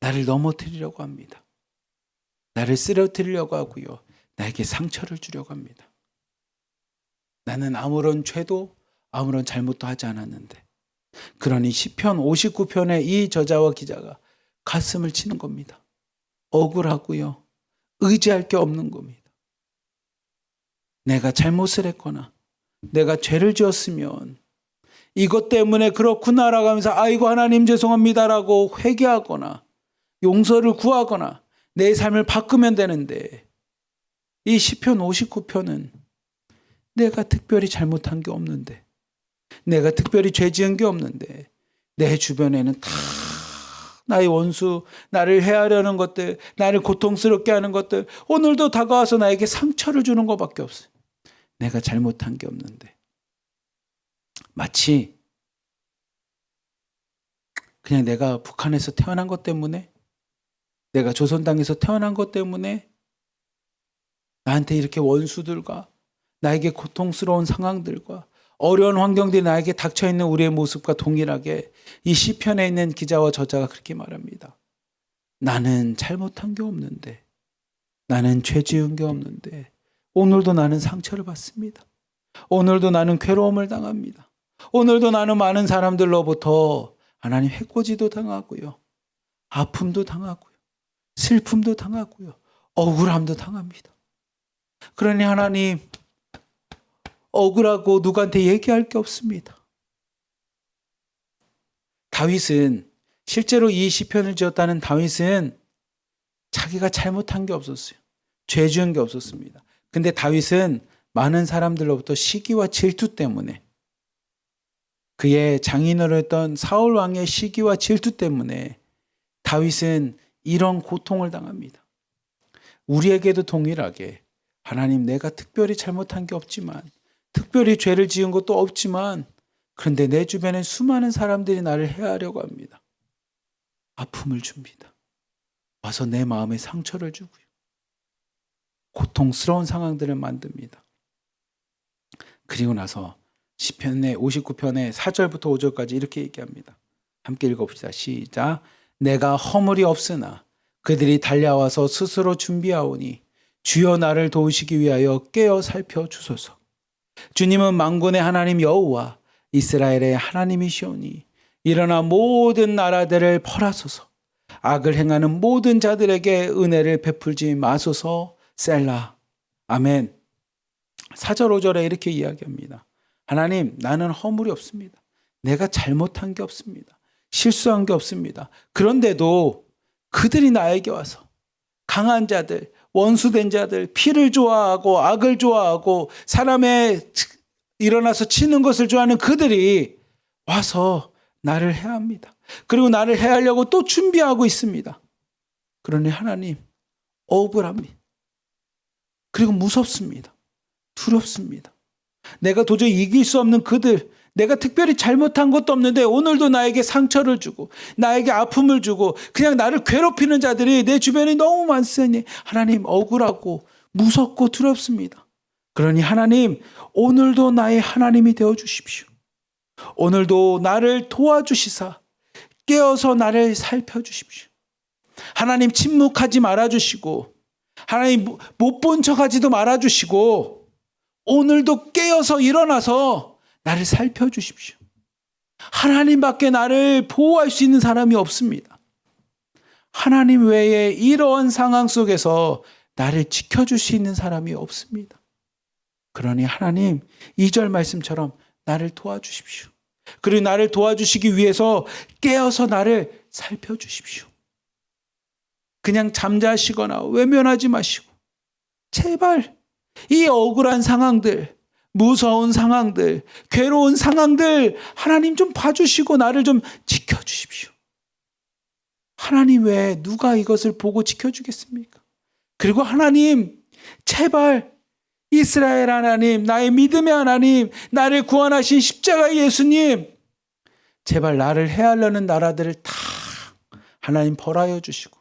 나를 넘어뜨리려고 합니다. 나를 쓰러뜨리려고 하고요. 나에게 상처를 주려고 합니다. 나는 아무런 죄도 아무런 잘못도 하지 않았는데. 그러니 시편 59편의 이 저자와 기자가 가슴을 치는 겁니다. 억울하고요. 의지할 게 없는 겁니다. 내가 잘못을 했거나 내가 죄를 지었으면 이것 때문에 그렇구나라고 하면서 아이고 하나님 죄송합니다라고 회개하거나 용서를 구하거나 내 삶을 바꾸면 되는데, 이 시편 59편은 내가 특별히 잘못한 게 없는데, 내가 특별히 죄 지은 게 없는데, 내 주변에는 다 나의 원수, 나를 해하려는 것들, 나를 고통스럽게 하는 것들, 오늘도 다가와서 나에게 상처를 주는 것밖에 없어요. 내가 잘못한 게 없는데. 마치 그냥 내가 북한에서 태어난 것 때문에, 내가 조선 땅에서 태어난 것 때문에 나한테 이렇게 원수들과 나에게 고통스러운 상황들과 어려운 환경들이 나에게 닥쳐있는 우리의 모습과 동일하게 이 시편에 있는 기자와 저자가 그렇게 말합니다. 나는 잘못한 게 없는데, 나는 죄 지은 게 없는데 오늘도 나는 상처를 받습니다. 오늘도 나는 괴로움을 당합니다. 오늘도 나는 많은 사람들로부터 하나님 해코지도 당하고요, 아픔도 당하고요, 슬픔도 당하고요, 억울함도 당합니다. 그러니 하나님, 억울하고 누구한테 얘기할 게 없습니다. 다윗은, 실제로 이 시편을 지었다는 다윗은 자기가 잘못한 게 없었어요. 죄 지은 게 없었습니다. 근데 다윗은 많은 사람들로부터 시기와 질투 때문에, 그의 장인으로 했던 사울 왕의 시기와 질투 때문에 다윗은 이런 고통을 당합니다. 우리에게도 동일하게 하나님, 내가 특별히 잘못한 게 없지만, 특별히 죄를 지은 것도 없지만, 그런데 내 주변에 수많은 사람들이 나를 해하려고 합니다. 아픔을 줍니다. 와서 내 마음에 상처를 주고요, 고통스러운 상황들을 만듭니다. 그리고 나서 시편의 59편의 4절부터 5절까지 이렇게 얘기합니다. 함께 읽어봅시다. 시작. 내가 허물이 없으나 그들이 달려와서 스스로 준비하오니 주여 나를 도우시기 위하여 깨어 살펴주소서. 주님은 만군의 하나님 여호와 이스라엘의 하나님이시오니 일어나 모든 나라들을 벌하소서. 악을 행하는 모든 자들에게 은혜를 베풀지 마소서. 셀라. 아멘. 4절 5절에 이렇게 이야기합니다. 하나님, 나는 허물이 없습니다. 내가 잘못한 게 없습니다. 실수한 게 없습니다. 그런데도 그들이 나에게 와서, 강한 자들, 원수된 자들, 피를 좋아하고 악을 좋아하고 사람의 일어나서 치는 것을 좋아하는 그들이 와서 나를 해합니다. 그리고 나를 해하려고 또 준비하고 있습니다. 그러니 하나님, 억울합니다. 그리고 무섭습니다. 두렵습니다. 내가 도저히 이길 수 없는 그들, 내가 특별히 잘못한 것도 없는데 오늘도 나에게 상처를 주고 나에게 아픔을 주고 그냥 나를 괴롭히는 자들이 내 주변에 너무 많으니 하나님, 억울하고 무섭고 두렵습니다. 그러니 하나님, 오늘도 나의 하나님이 되어주십시오. 오늘도 나를 도와주시사 깨어서 나를 살펴주십시오. 하나님, 침묵하지 말아주시고 하나님, 못 본 척하지도 말아주시고 오늘도 깨어서 일어나서 나를 살펴주십시오. 하나님밖에 나를 보호할 수 있는 사람이 없습니다. 하나님 외에 이러한 상황 속에서 나를 지켜줄 수 있는 사람이 없습니다. 그러니 하나님, 2절 말씀처럼 나를 도와주십시오. 그리고 나를 도와주시기 위해서 깨어서 나를 살펴주십시오. 그냥 잠자시거나 외면하지 마시고 제발 이 억울한 상황들, 무서운 상황들, 괴로운 상황들 하나님 좀 봐주시고 나를 좀 지켜주십시오. 하나님 외에 누가 이것을 보고 지켜주겠습니까? 그리고 하나님, 제발 이스라엘 하나님, 나의 믿음의 하나님, 나를 구원하신 십자가의 예수님, 제발 나를 해하려는 나라들을 다 하나님 벌하여 주시고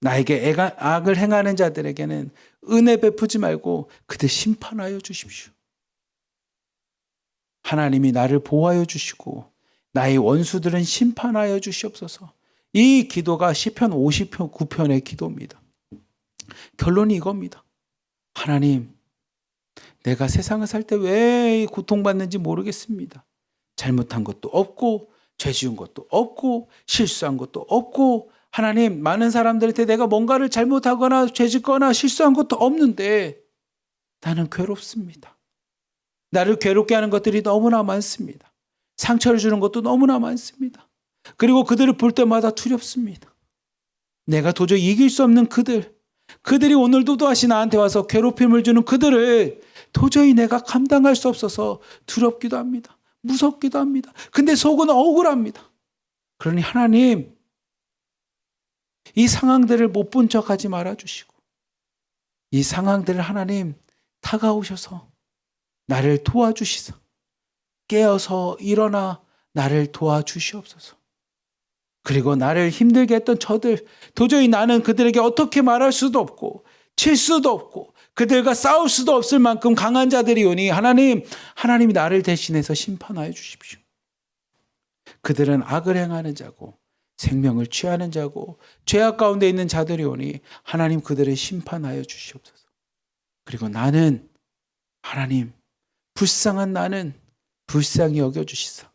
나에게 악을 행하는 자들에게는 은혜 베푸지 말고 그들 심판하여 주십시오. 하나님이 나를 보호하여 주시고 나의 원수들은 심판하여 주시옵소서. 이 기도가 시편 59편의 기도입니다. 결론이 이겁니다. 하나님, 내가 세상을 살 때 왜 고통받는지 모르겠습니다. 잘못한 것도 없고 죄 지은 것도 없고 실수한 것도 없고 하나님, 많은 사람들한테 내가 뭔가를 잘못하거나 죄 짓거나 실수한 것도 없는데 나는 괴롭습니다. 나를 괴롭게 하는 것들이 너무나 많습니다. 상처를 주는 것도 너무나 많습니다. 그리고 그들을 볼 때마다 두렵습니다. 내가 도저히 이길 수 없는 그들이 오늘도 또다시 나한테 와서 괴롭힘을 주는 그들을 도저히 내가 감당할 수 없어서 두렵기도 합니다. 무섭기도 합니다. 근데 속은 억울합니다. 그러니 하나님, 이 상황들을 못 본 척하지 말아주시고 이 상황들을 하나님 다가오셔서 나를 도와주시사 깨어서 일어나 나를 도와주시옵소서. 그리고 나를 힘들게 했던 저들, 도저히 나는 그들에게 어떻게 말할 수도 없고 칠 수도 없고 그들과 싸울 수도 없을 만큼 강한 자들이 오니 하나님이 나를 대신해서 심판하여 주십시오. 그들은 악을 행하는 자고 생명을 취하는 자고 죄악 가운데 있는 자들이 오니 하나님 그들을 심판하여 주시옵소서. 그리고 나는 하나님, 불쌍한 나는 불쌍히 여겨주시사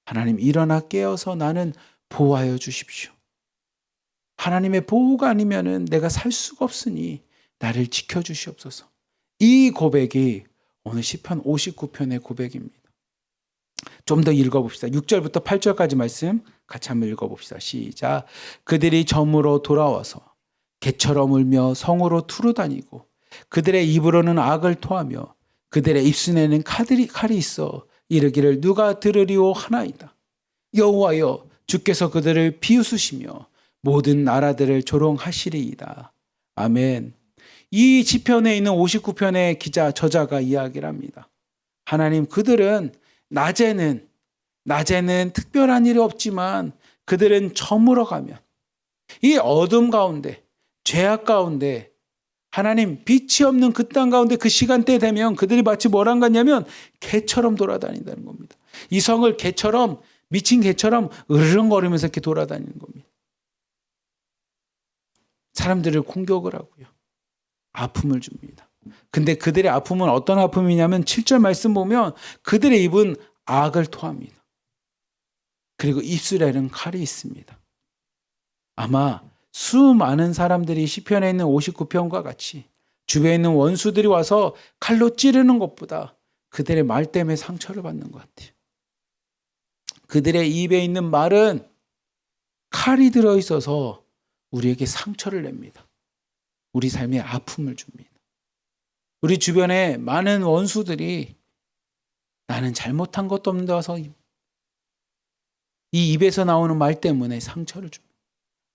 하나님 일어나 깨어서 나는 보호하여 주십시오. 하나님의 보호가 아니면은 내가 살 수가 없으니 나를 지켜주시옵소서. 이 고백이 오늘 시편 59편의 고백입니다. 좀 더 읽어봅시다. 6절부터 8절까지 말씀 같이 한번 읽어봅시다. 시작. 그들이 점으로 돌아와서 개처럼 울며 성으로 투르다니고 그들의 입으로는 악을 토하며 그들의 입술에는 칼이 있어 이르기를 누가 들으리오 하나이다. 여호와여, 주께서 그들을 비웃으시며 모든 나라들을 조롱하시리이다. 아멘. 이 시편에 있는 59편의 저자가 이야기를 합니다. 하나님, 그들은 낮에는 특별한 일이 없지만 그들은 저물어 가면 이 어둠 가운데, 죄악 가운데, 하나님 빛이 없는 그 땅 가운데 그 시간대 되면 그들이 마치 뭐란 같냐면 개처럼 돌아다닌다는 겁니다. 이 성을 개처럼, 미친 개처럼 으르렁거리면서 이렇게 돌아다니는 겁니다. 사람들을 공격을 하고요. 아픔을 줍니다. 근데 그들의 아픔은 어떤 아픔이냐면 7절 말씀 보면 그들의 입은 악을 토합니다. 그리고 입술에는 칼이 있습니다. 아마 수많은 사람들이 시편에 있는 59편과 같이 주변에 있는 원수들이 와서 칼로 찌르는 것보다 그들의 말 때문에 상처를 받는 것 같아요. 그들의 입에 있는 말은 칼이 들어있어서 우리에게 상처를 냅니다. 우리 삶에 아픔을 줍니다. 우리 주변에 많은 원수들이 나는 잘못한 것도 없는데 와서 이 입에서 나오는 말 때문에 상처를 줍니다.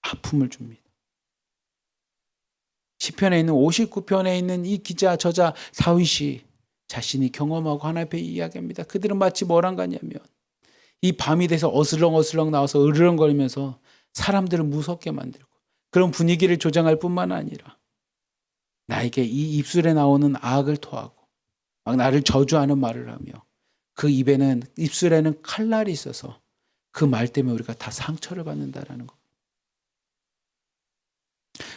아픔을 줍니다. 시편에 있는 59편에 있는 이 저자 다윗이 자신이 경험하고 하나님 앞에 이야기합니다. 그들은 마치 뭐란 같냐면 이 밤이 돼서 어슬렁어슬렁 나와서 으르렁거리면서 사람들을 무섭게 만들고 그런 분위기를 조장할 뿐만 아니라 나에게 이 입술에 나오는 악을 토하고 막 나를 저주하는 말을 하며 그 입술에는 칼날이 있어서 그 말 때문에 우리가 다 상처를 받는다라는 것.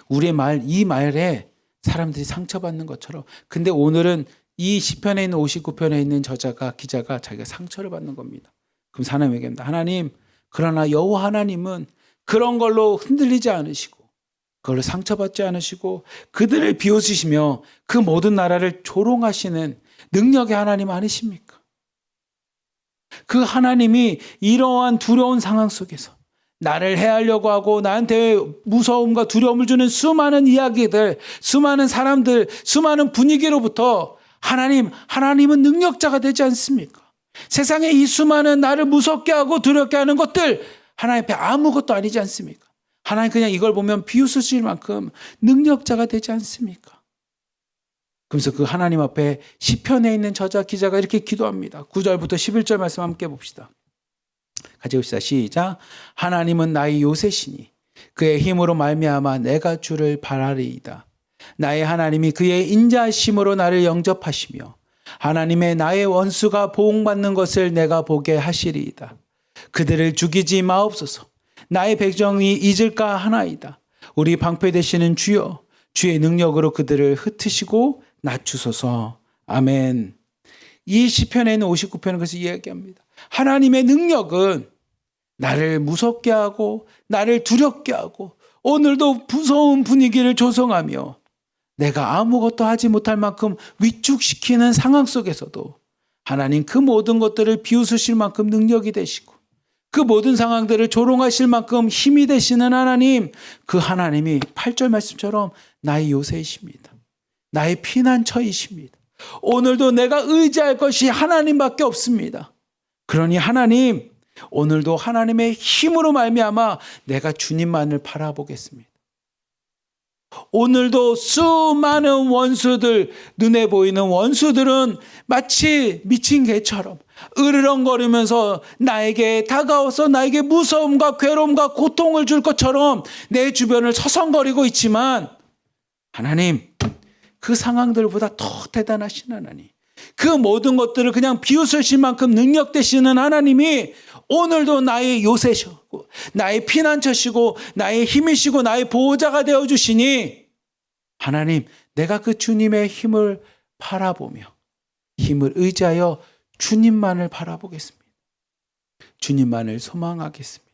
우리의 이 말에 사람들이 상처받는 것처럼. 근데 오늘은 이 시편에 있는 59편에 있는 기자가 자기가 상처를 받는 겁니다. 그럼 하나님에게 합니다. 하나님, 그러나 여호와 하나님은 그런 걸로 흔들리지 않으시고 그걸로 상처받지 않으시고 그들을 비웃으시며 그 모든 나라를 조롱하시는 능력의 하나님 아니십니까? 그 하나님이 이러한 두려운 상황 속에서 나를 해하려고 하고 나한테 무서움과 두려움을 주는 수많은 이야기들, 수많은 사람들, 수많은 분위기로부터 하나님은 능력자가 되지 않습니까? 세상에 이 수많은 나를 무섭게 하고 두렵게 하는 것들 하나님 앞에 아무것도 아니지 않습니까? 하나님 그냥 이걸 보면 비웃으실 만큼 능력자가 되지 않습니까? 그래서 그 하나님 앞에 시편에 있는 기자가 이렇게 기도합니다. 9절부터 11절 말씀 함께 봅시다. 같이 봅시다. 시작. 하나님은 나의 요새시니 그의 힘으로 말미암아 내가 주를 바라리이다. 나의 하나님이 그의 인자하심으로 나를 영접하시며 하나님의 나의 원수가 보응받는 것을 내가 보게 하시리이다. 그들을 죽이지 마옵소서. 나의 백성이 잊을까 하나이다. 우리 방패 되시는 주여, 주의 능력으로 그들을 흩으시고 낮추소서. 아멘. 이 시편에는 59편은 그래서 이야기합니다. 하나님의 능력은 나를 무섭게 하고 나를 두렵게 하고 오늘도 무서운 분위기를 조성하며 내가 아무것도 하지 못할 만큼 위축시키는 상황 속에서도 하나님 그 모든 것들을 비웃으실 만큼 능력이 되시고 그 모든 상황들을 조롱하실 만큼 힘이 되시는 하나님, 그 하나님이 8절 말씀처럼 나의 요새이십니다. 나의 피난처이십니다. 오늘도 내가 의지할 것이 하나님밖에 없습니다. 그러니 하나님, 오늘도 하나님의 힘으로 말미암아 내가 주님만을 바라보겠습니다. 오늘도 수많은 원수들, 눈에 보이는 원수들은 마치 미친 개처럼 으르렁거리면서 나에게 다가와서 나에게 무서움과 괴로움과 고통을 줄 것처럼 내 주변을 서성거리고 있지만 하나님, 그 상황들보다 더 대단하신 하나님, 그 모든 것들을 그냥 비웃으실 만큼 능력 되시는 하나님이 오늘도 나의 요새시고 나의 피난처시고 나의 힘이시고 나의 보호자가 되어주시니 하나님, 내가 그 주님의 힘을 바라보며 힘을 의지하여 주님만을 바라보겠습니다. 주님만을 소망하겠습니다.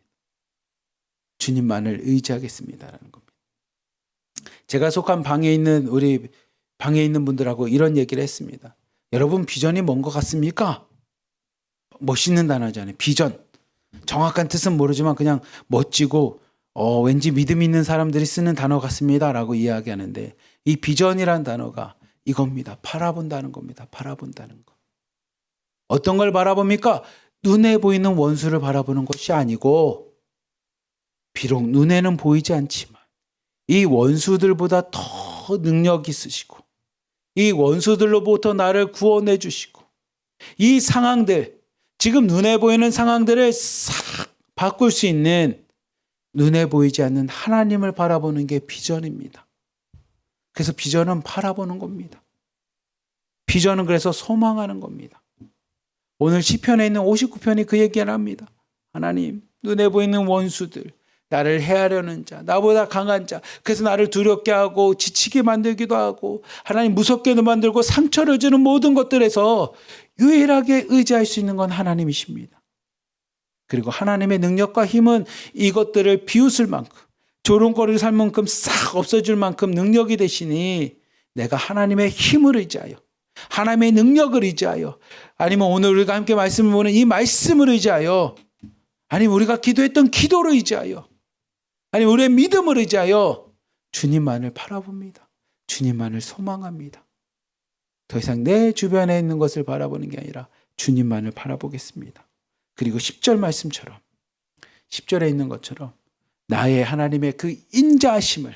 주님만을 의지하겠습니다라는 겁니다. 제가 속한 방에 있는 우리 방에 있는 분들하고 이런 얘기를 했습니다. 여러분, 비전이 뭔 것 같습니까? 멋있는 단어잖아요. 비전. 정확한 뜻은 모르지만 그냥 멋지고 왠지 믿음 있는 사람들이 쓰는 단어 같습니다라고 이야기하는데, 이 비전이란 단어가 이겁니다. 바라본다는 겁니다. 바라본다는 것. 어떤 걸 바라봅니까? 눈에 보이는 원수를 바라보는 것이 아니고, 비록 눈에는 보이지 않지만 이 원수들보다 더 능력 있으시고 이 원수들로부터 나를 구원해 주시고 이 상황들, 지금 눈에 보이는 상황들을 싹 바꿀 수 있는 눈에 보이지 않는 하나님을 바라보는 게 비전입니다. 그래서 비전은 바라보는 겁니다. 비전은 그래서 소망하는 겁니다. 오늘 시편에 있는 59편이 그 얘기를 합니다. 하나님, 눈에 보이는 원수들, 나를 해하려는 자, 나보다 강한 자, 그래서 나를 두렵게 하고 지치게 만들기도 하고 하나님 무섭게도 만들고 상처를 주는 모든 것들에서 유일하게 의지할 수 있는 건 하나님이십니다. 그리고 하나님의 능력과 힘은 이것들을 비웃을 만큼, 조롱거리를 살 만큼 싹 없어질 만큼 능력이 되시니 내가 하나님의 힘을 의지하여, 하나님의 능력을 의지하여, 아니면 오늘 우리가 함께 말씀을 보는 이 말씀을 의지하여, 아니면 우리가 기도했던 기도를 의지하여, 아니면 우리의 믿음을 의지하여 주님만을 바라봅니다. 주님만을 소망합니다. 더 이상 내 주변에 있는 것을 바라보는 게 아니라 주님만을 바라보겠습니다. 그리고 10절 말씀처럼, 10절에 있는 것처럼 나의 하나님의 그 인자하심을,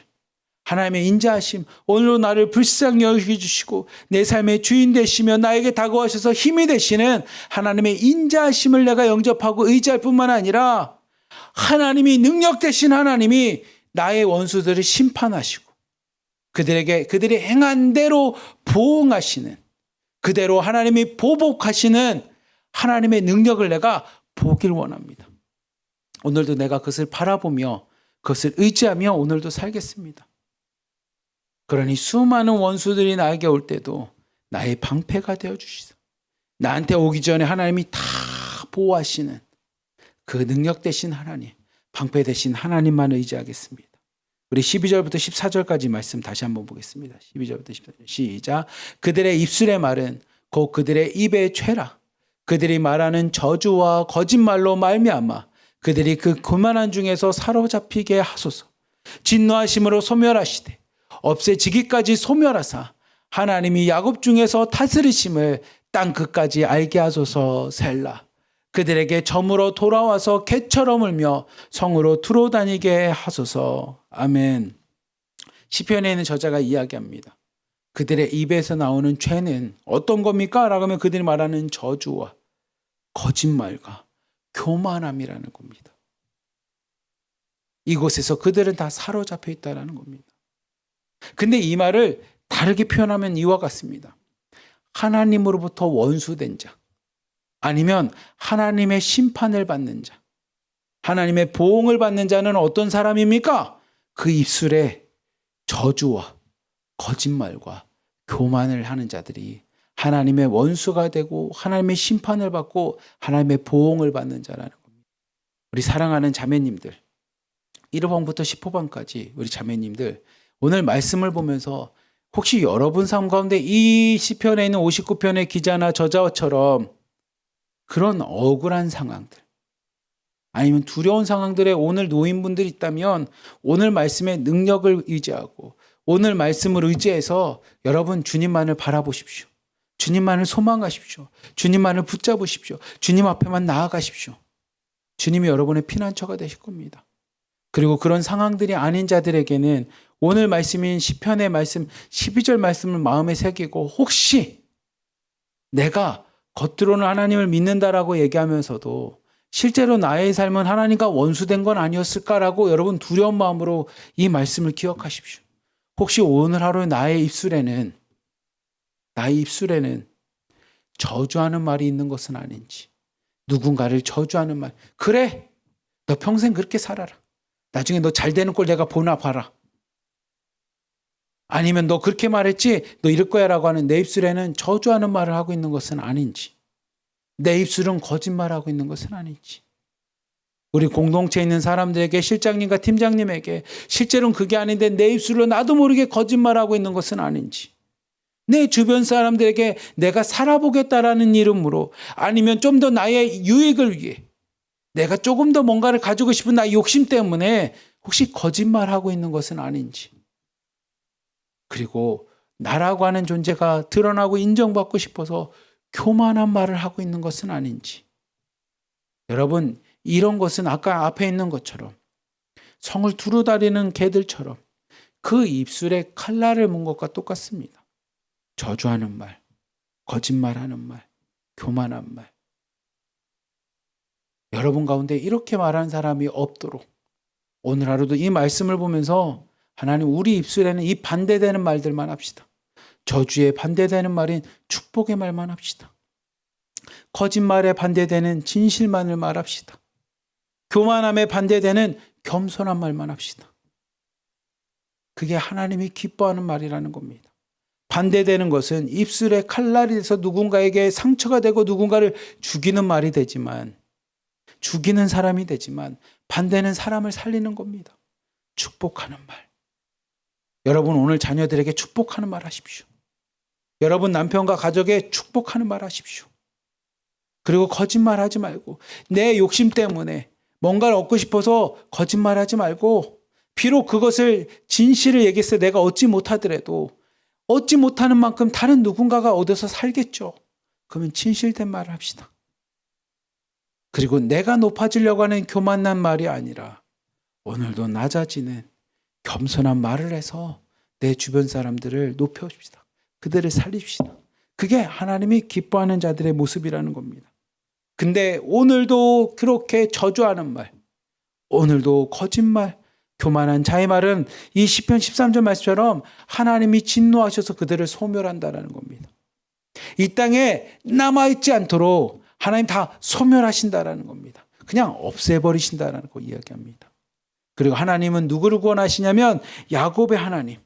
하나님의 인자하심, 오늘도 나를 불쌍히 여겨주시고 내 삶의 주인 되시며 나에게 다가오셔서 힘이 되시는 하나님의 인자하심을 내가 영접하고 의지할 뿐만 아니라 하나님이 능력 되신 하나님이 나의 원수들을 심판하시고 그들에게 그들이 행한 대로 보응하시는, 그대로 하나님이 보복하시는 하나님의 능력을 내가 보길 원합니다. 오늘도 내가 그것을 바라보며 그것을 의지하며 오늘도 살겠습니다. 그러니 수많은 원수들이 나에게 올 때도 나의 방패가 되어주시소. 나한테 오기 전에 하나님이 다 보호하시는 그 능력 되신 하나님, 방패 되신 하나님만 의지하겠습니다. 우리 12절부터 14절까지 말씀 다시 한번 보겠습니다. 12절부터 14절 시작. 그들의 입술의 말은 곧 그들의 입의 죄라. 그들이 말하는 저주와 거짓말로 말미암아 그들이 그 교만한 중에서 사로잡히게 하소서. 진노하심으로 소멸하시되 없애지기까지 소멸하사 하나님이 야곱 중에서 다스리심을 땅 끝까지 알게 하소서. 셀라. 그들에게 점으로 돌아와서 개처럼 울며 성으로 들어다니게 하소서. 아멘. 시편에 있는 저자가 이야기합니다. 그들의 입에서 나오는 죄는 어떤 겁니까? 라고 하면 그들이 말하는 저주와 거짓말과 교만함이라는 겁니다. 이곳에서 그들은 다 사로잡혀 있다는 겁니다. 근데 이 말을 다르게 표현하면 이와 같습니다. 하나님으로부터 원수된 자, 아니면 하나님의 심판을 받는 자, 하나님의 보응을 받는 자는 어떤 사람입니까? 그 입술에 저주와 거짓말과 교만을 하는 자들이 하나님의 원수가 되고 하나님의 심판을 받고 하나님의 보응을 받는 자라는 겁니다. 우리 사랑하는 자매님들, 1호방부터 10호방까지 우리 자매님들, 오늘 말씀을 보면서 혹시 여러분 삶 가운데 이 시편에 있는 59편의 기자나 저자처럼 그런 억울한 상황들, 아니면 두려운 상황들에 오늘 노인분들이 있다면 오늘 말씀의 능력을 의지하고 오늘 말씀을 의지해서 여러분 주님만을 바라보십시오. 주님만을 소망하십시오. 주님만을 붙잡으십시오. 주님 앞에만 나아가십시오. 주님이 여러분의 피난처가 되실 겁니다. 그리고 그런 상황들이 아닌 자들에게는 오늘 말씀인 시편의 말씀 12절 말씀을 마음에 새기고 혹시 내가 겉으로는 하나님을 믿는다라고 얘기하면서도 실제로 나의 삶은 하나님과 원수된 건 아니었을까라고 여러분 두려운 마음으로 이 말씀을 기억하십시오. 혹시 오늘 하루에 나의 입술에는 저주하는 말이 있는 것은 아닌지, 누군가를 저주하는 말, 그래 너 평생 그렇게 살아라, 나중에 너 잘 되는 꼴 내가 보나 봐라, 아니면 너 그렇게 말했지 너 이럴 거야 라고 하는 내 입술에는 저주하는 말을 하고 있는 것은 아닌지, 내 입술은 거짓말하고 있는 것은 아닌지, 우리 공동체에 있는 사람들에게, 실장님과 팀장님에게 실제로는 그게 아닌데 내 입술로 나도 모르게 거짓말하고 있는 것은 아닌지, 내 주변 사람들에게 내가 살아보겠다라는 이름으로, 아니면 좀 더 나의 유익을 위해 내가 조금 더 뭔가를 가지고 싶은 나의 욕심 때문에 혹시 거짓말하고 있는 것은 아닌지, 그리고 나라고 하는 존재가 드러나고 인정받고 싶어서 교만한 말을 하고 있는 것은 아닌지. 여러분, 이런 것은 아까 앞에 있는 것처럼 성을 두루다니는 개들처럼 그 입술에 칼날을 문 것과 똑같습니다. 저주하는 말, 거짓말하는 말, 교만한 말. 여러분 가운데 이렇게 말하는 사람이 없도록 오늘 하루도 이 말씀을 보면서 하나님, 우리 입술에는 이 반대되는 말들만 합시다. 저주에 반대되는 말인 축복의 말만 합시다. 거짓말에 반대되는 진실만을 말합시다. 교만함에 반대되는 겸손한 말만 합시다. 그게 하나님이 기뻐하는 말이라는 겁니다. 반대되는 것은 입술에 칼날이 돼서 누군가에게 상처가 되고 누군가를 죽이는 말이 되지만, 죽이는 사람이 되지만 반대는 사람을 살리는 겁니다. 축복하는 말. 여러분 오늘 자녀들에게 축복하는 말 하십시오. 여러분 남편과 가족에 축복하는 말 하십시오. 그리고 거짓말하지 말고, 내 욕심 때문에 뭔가를 얻고 싶어서 거짓말하지 말고, 비록 그것을 진실을 얘기해서 내가 얻지 못하더라도 얻지 못하는 만큼 다른 누군가가 얻어서 살겠죠. 그러면 진실된 말을 합시다. 그리고 내가 높아지려고 하는 교만난 말이 아니라 오늘도 낮아지는 겸손한 말을 해서 내 주변 사람들을 높여줍시다. 그들을 살립시다. 그게 하나님이 기뻐하는 자들의 모습이라는 겁니다. 근데 오늘도 그렇게 저주하는 말, 오늘도 거짓말, 교만한 자의 말은 이 시편 13절 말씀처럼 하나님이 진노하셔서 그들을 소멸한다는 겁니다. 이 땅에 남아있지 않도록 하나님 다 소멸하신다는 겁니다. 그냥 없애버리신다는 거 이야기합니다. 그리고 하나님은 누구를 구원하시냐면 야곱의 하나님.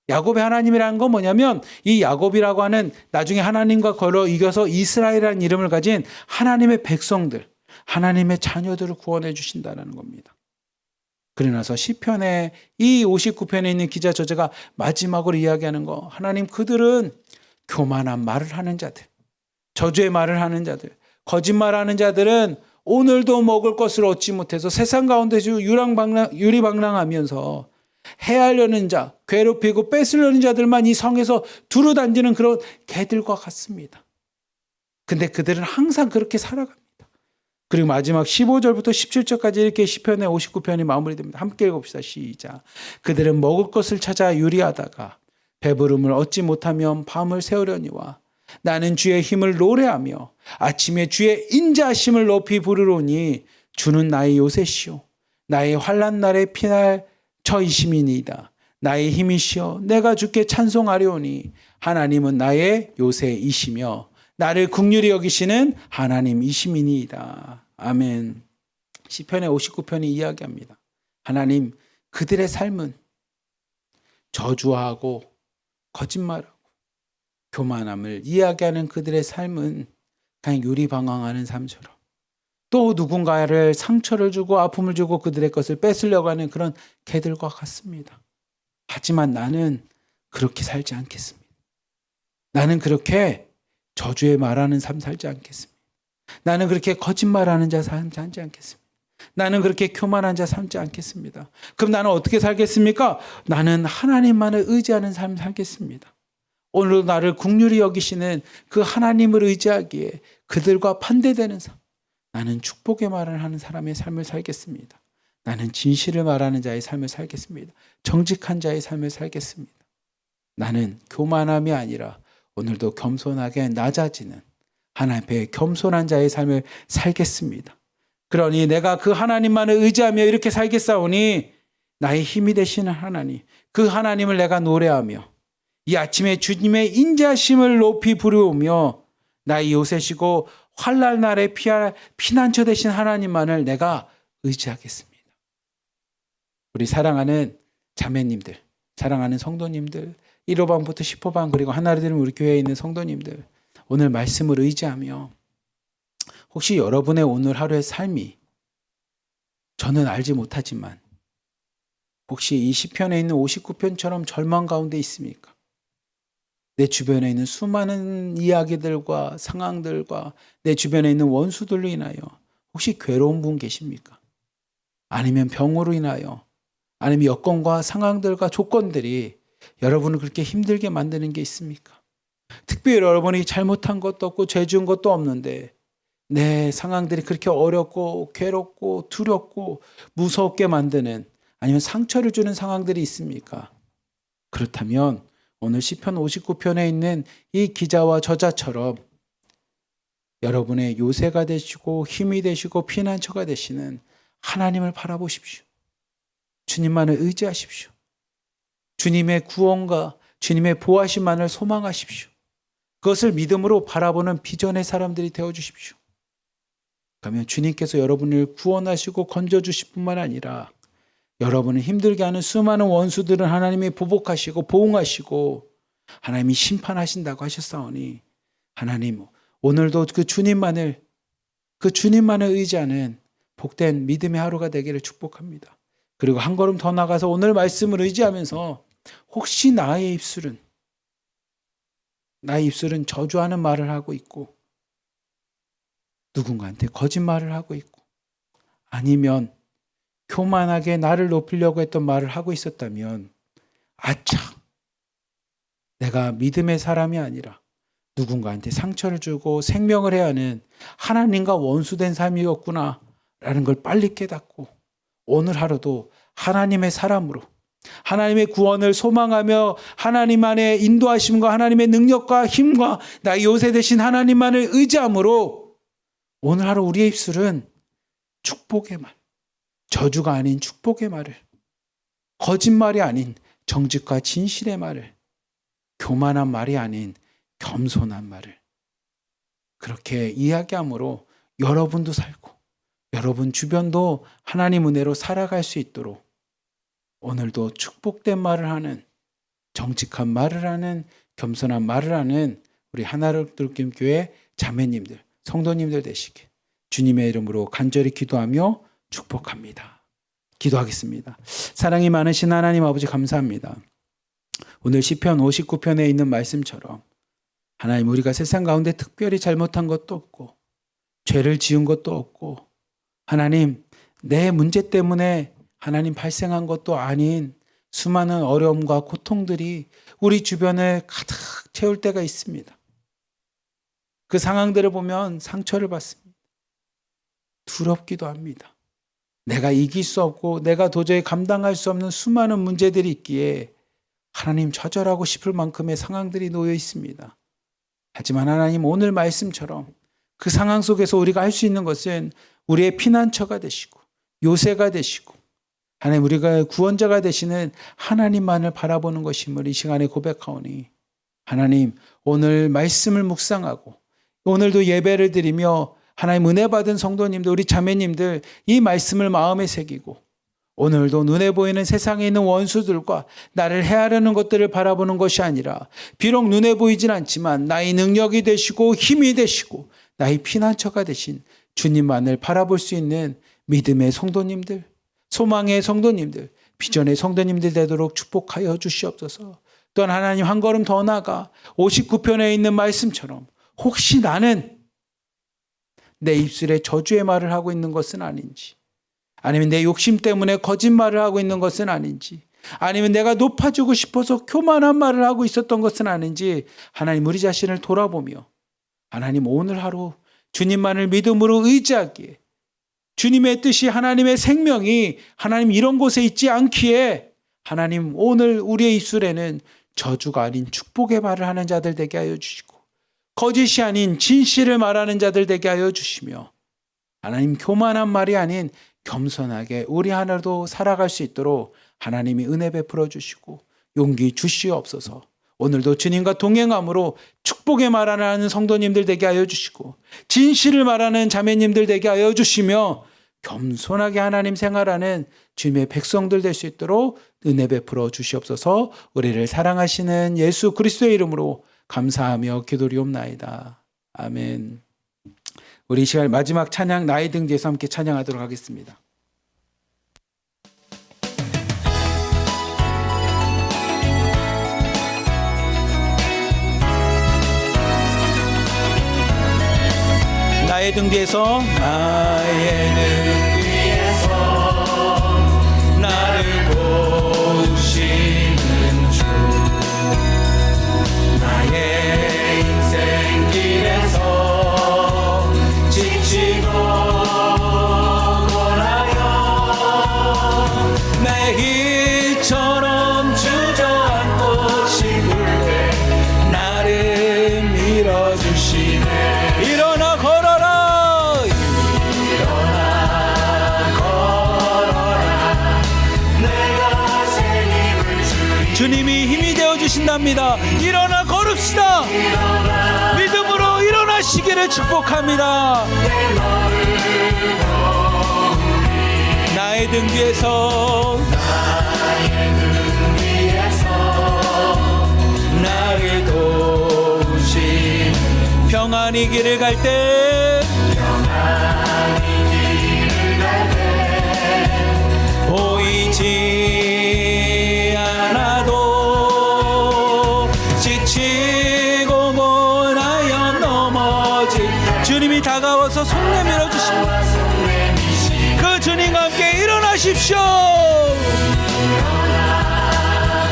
야곱의 하나님이라는 건 뭐냐면 이 야곱이라고 하는 나중에 하나님과 걸어 이겨서 이스라엘이라는 이름을 가진 하나님의 백성들, 하나님의 자녀들을 구원해 주신다는 겁니다. 그러나서 시편에 이 59편에 있는 기자 저자가 마지막으로 이야기하는 거, 하나님 그들은 교만한 말을 하는 자들, 저주의 말을 하는 자들, 거짓말하는 자들은 오늘도 먹을 것을 얻지 못해서 세상 가운데서 유리방랑하면서 해하려는 자, 괴롭히고 뺏으려는 자들만 이 성에서 두루다니는 그런 개들과 같습니다. 근데 그들은 항상 그렇게 살아갑니다. 그리고 마지막 15절부터 17절까지 이렇게 시편의 59편이 마무리됩니다. 함께 읽읍시다. 시작. 그들은 먹을 것을 찾아 유리하다가 배부름을 얻지 못하면 밤을 새우려니와 나는 주의 힘을 노래하며 아침에 주의 인자하심을 높이 부르노니 주는 나의 요새시오 나의 환난 날에 피할 처이심이니이다. 나의 힘이시여 내가 주께 찬송하려오니 하나님은 나의 요새이시며 나를 긍휼히 여기시는 하나님이시니이다. 아멘. 시편의 59편이 이야기합니다. 하나님, 그들의 삶은 저주하고 거짓말하고 교만함을 이야기하는 그들의 삶은 그냥 유리방황하는 삶처럼, 또 누군가를 상처를 주고 아픔을 주고 그들의 것을 뺏으려고 하는 그런 개들과 같습니다. 하지만 나는 그렇게 살지 않겠습니다. 나는 그렇게 저주에 말하는 삶 살지 않겠습니다. 나는 그렇게 거짓말하는 자 살지 않겠습니다. 나는 그렇게 교만한 자 살지 않겠습니다. 그럼 나는 어떻게 살겠습니까? 나는 하나님만을 의지하는 삶 살겠습니다. 오늘도 나를 긍휼히 여기시는 그 하나님을 의지하기에 그들과 반대되는 삶, 나는 축복의 말을 하는 사람의 삶을 살겠습니다. 나는 진실을 말하는 자의 삶을 살겠습니다. 정직한 자의 삶을 살겠습니다. 나는 교만함이 아니라 오늘도 겸손하게 낮아지는 하나님 앞에 겸손한 자의 삶을 살겠습니다. 그러니 내가 그 하나님만을 의지하며 이렇게 살겠사오니 나의 힘이 되시는 하나님, 그 하나님을 내가 노래하며 이 아침에 주님의 인자심을 높이 부르며 나의 요새시고 환난 날에 피할 피난처 되신 하나님만을 내가 의지하겠습니다. 우리 사랑하는 자매님들, 사랑하는 성도님들, 1호방부터 10호방 그리고 하나를 우리 교회에 있는 성도님들, 오늘 말씀을 의지하며 혹시 여러분의 오늘 하루의 삶이 저는 알지 못하지만 혹시 이 시편에 있는 59편처럼 절망 가운데 있습니까? 내 주변에 있는 수많은 이야기들과 상황들과 내 주변에 있는 원수들로 인하여 혹시 괴로운 분 계십니까? 아니면 병으로 인하여, 아니면 여건과 상황들과 조건들이 여러분을 그렇게 힘들게 만드는 게 있습니까? 특별히 여러분이 잘못한 것도 없고 죄 지은 것도 없는데 내 상황들이 그렇게 어렵고 괴롭고 두렵고 무섭게 만드는, 아니면 상처를 주는 상황들이 있습니까? 그렇다면 오늘 시편 59편에 있는 이 기자와 저자처럼 여러분의 요새가 되시고 힘이 되시고 피난처가 되시는 하나님을 바라보십시오. 주님만을 의지하십시오. 주님의 구원과 주님의 보호하심만을 소망하십시오. 그것을 믿음으로 바라보는 비전의 사람들이 되어주십시오. 그러면 주님께서 여러분을 구원하시고 건져주실 뿐만 아니라 여러분을 힘들게 하는 수많은 원수들은 하나님이 보복하시고 보응하시고 하나님이 심판하신다고 하셨사오니, 하나님 오늘도 그 주님만을 의지하는 복된 믿음의 하루가 되기를 축복합니다. 그리고 한 걸음 더 나가서 오늘 말씀을 의지하면서 혹시 나의 입술은 저주하는 말을 하고 있고 누군가한테 거짓말을 하고 있고 아니면 교만하게 나를 높이려고 했던 말을 하고 있었다면, 아차, 내가 믿음의 사람이 아니라 누군가한테 상처를 주고 생명을 해야 하는 하나님과 원수된 삶이었구나 라는 걸 빨리 깨닫고 오늘 하루도 하나님의 사람으로 하나님의 구원을 소망하며 하나님 안에 인도하심과 하나님의 능력과 힘과 나의 요새 되신 하나님만을 의지함으로 오늘 하루 우리의 입술은 축복의 말, 저주가 아닌 축복의 말을, 거짓말이 아닌 정직과 진실의 말을, 교만한 말이 아닌 겸손한 말을 그렇게 이야기함으로 여러분도 살고 여러분 주변도 하나님 은혜로 살아갈 수 있도록 오늘도 축복된 말을 하는, 정직한 말을 하는, 겸손한 말을 하는 우리 하나로드림 교회 자매님들, 성도님들 되시길 주님의 이름으로 간절히 기도하며 축복합니다. 기도하겠습니다. 사랑이 많으신 하나님 아버지 감사합니다. 오늘 시편 59편에 있는 말씀처럼 하나님, 우리가 세상 가운데 특별히 잘못한 것도 없고 죄를 지은 것도 없고 하나님, 내 문제 때문에 하나님 발생한 것도 아닌 수많은 어려움과 고통들이 우리 주변을 가득 채울 때가 있습니다. 그 상황들을 보면 상처를 받습니다. 두렵기도 합니다. 내가 이길 수 없고 내가 도저히 감당할 수 없는 수많은 문제들이 있기에 하나님 좌절하고 싶을 만큼의 상황들이 놓여 있습니다. 하지만 하나님, 오늘 말씀처럼 그 상황 속에서 우리가 할 수 있는 것은 우리의 피난처가 되시고 요새가 되시고 하나님, 우리가 구원자가 되시는 하나님만을 바라보는 것임을 이 시간에 고백하오니 하나님, 오늘 말씀을 묵상하고 오늘도 예배를 드리며 하나님 은혜 받은 성도님들, 우리 자매님들 이 말씀을 마음에 새기고 오늘도 눈에 보이는 세상에 있는 원수들과 나를 해하려는 것들을 바라보는 것이 아니라 비록 눈에 보이진 않지만 나의 능력이 되시고 힘이 되시고 나의 피난처가 되신 주님만을 바라볼 수 있는 믿음의 성도님들, 소망의 성도님들, 비전의 성도님들 되도록 축복하여 주시옵소서. 또한 하나님, 한 걸음 더 나아가 59편에 있는 말씀처럼 혹시 나는 내 입술에 저주의 말을 하고 있는 것은 아닌지, 아니면 내 욕심 때문에 거짓말을 하고 있는 것은 아닌지, 아니면 내가 높아지고 싶어서 교만한 말을 하고 있었던 것은 아닌지 하나님, 우리 자신을 돌아보며 하나님, 오늘 하루 주님만을 믿음으로 의지하기에 주님의 뜻이, 하나님의 생명이 하나님 이런 곳에 있지 않기에 하나님, 오늘 우리의 입술에는 저주가 아닌 축복의 말을 하는 자들 되게 하여 주시고 거짓이 아닌 진실을 말하는 자들 되게 하여 주시며 하나님, 교만한 말이 아닌 겸손하게 우리 하나도 살아갈 수 있도록 하나님이 은혜 베풀어 주시고 용기 주시옵소서. 오늘도 주님과 동행함으로 축복의 말하는 성도님들 되게 하여 주시고 진실을 말하는 자매님들 되게 하여 주시며 겸손하게 하나님 생활하는 주님의 백성들 될 수 있도록 은혜 베풀어 주시옵소서. 우리를 사랑하시는 예수 그리스도의 이름으로 감사하며 기도리옵나이다. 아멘. 우리 이 시간 마지막 찬양, 나의 등 뒤에서 함께 찬양하도록 하겠습니다. 나의 등 뒤에서, 나의 등 뒤에서 나를 도우시는 주, 나의 인생 길에서 지치고 돌아요. 나의 길처럼 주저앉고 싶을 때 나를 밀어주시네. 일어나 걸어라, 주님이 힘이 되어주신답니다. 일어나 걸읍시다. 믿음으로 일어나시기를 축복합니다. 나의 등 뒤에서 나를 도우신 평안히 길을 갈 때 보이지 않아도 지치고 고나여 넘어질 주님이 다가와서 손 내밀어 주십니다. 그 주님과 함께 일어나십시오.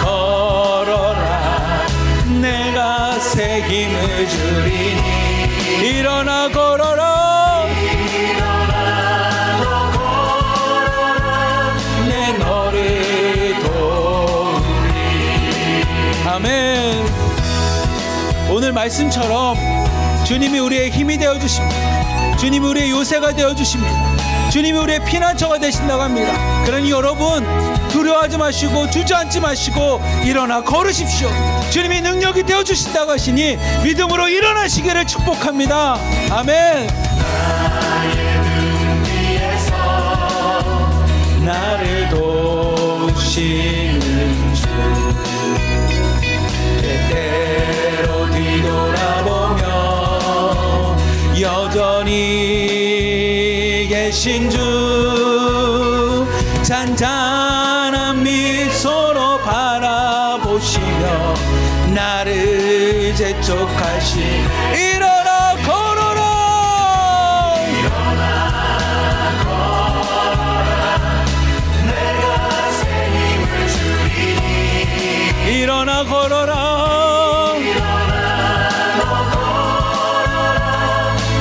걸어라, 내가 새 힘을 주리니. 일어나 걸어라, 아멘. 오늘 말씀처럼 주님이 우리의 힘이 되어주십니다. 주님이 우리의 요새가 되어주십니다. 주님이 우리의 피난처가 되신다고 합니다. 그러니 여러분, 두려워하지 마시고 주저앉지 마시고 일어나 걸으십시오. 주님이 능력이 되어주신다고 하시니 믿음으로 일어나시기를 축복합니다. 아멘. 나를 도우시는 주, 때때로 뒤돌아보며 여전히 계신 주, 잔잔한 미소로 바라보시며 나를 재촉하시. 일어나 걸어라, 일어나 걸어라,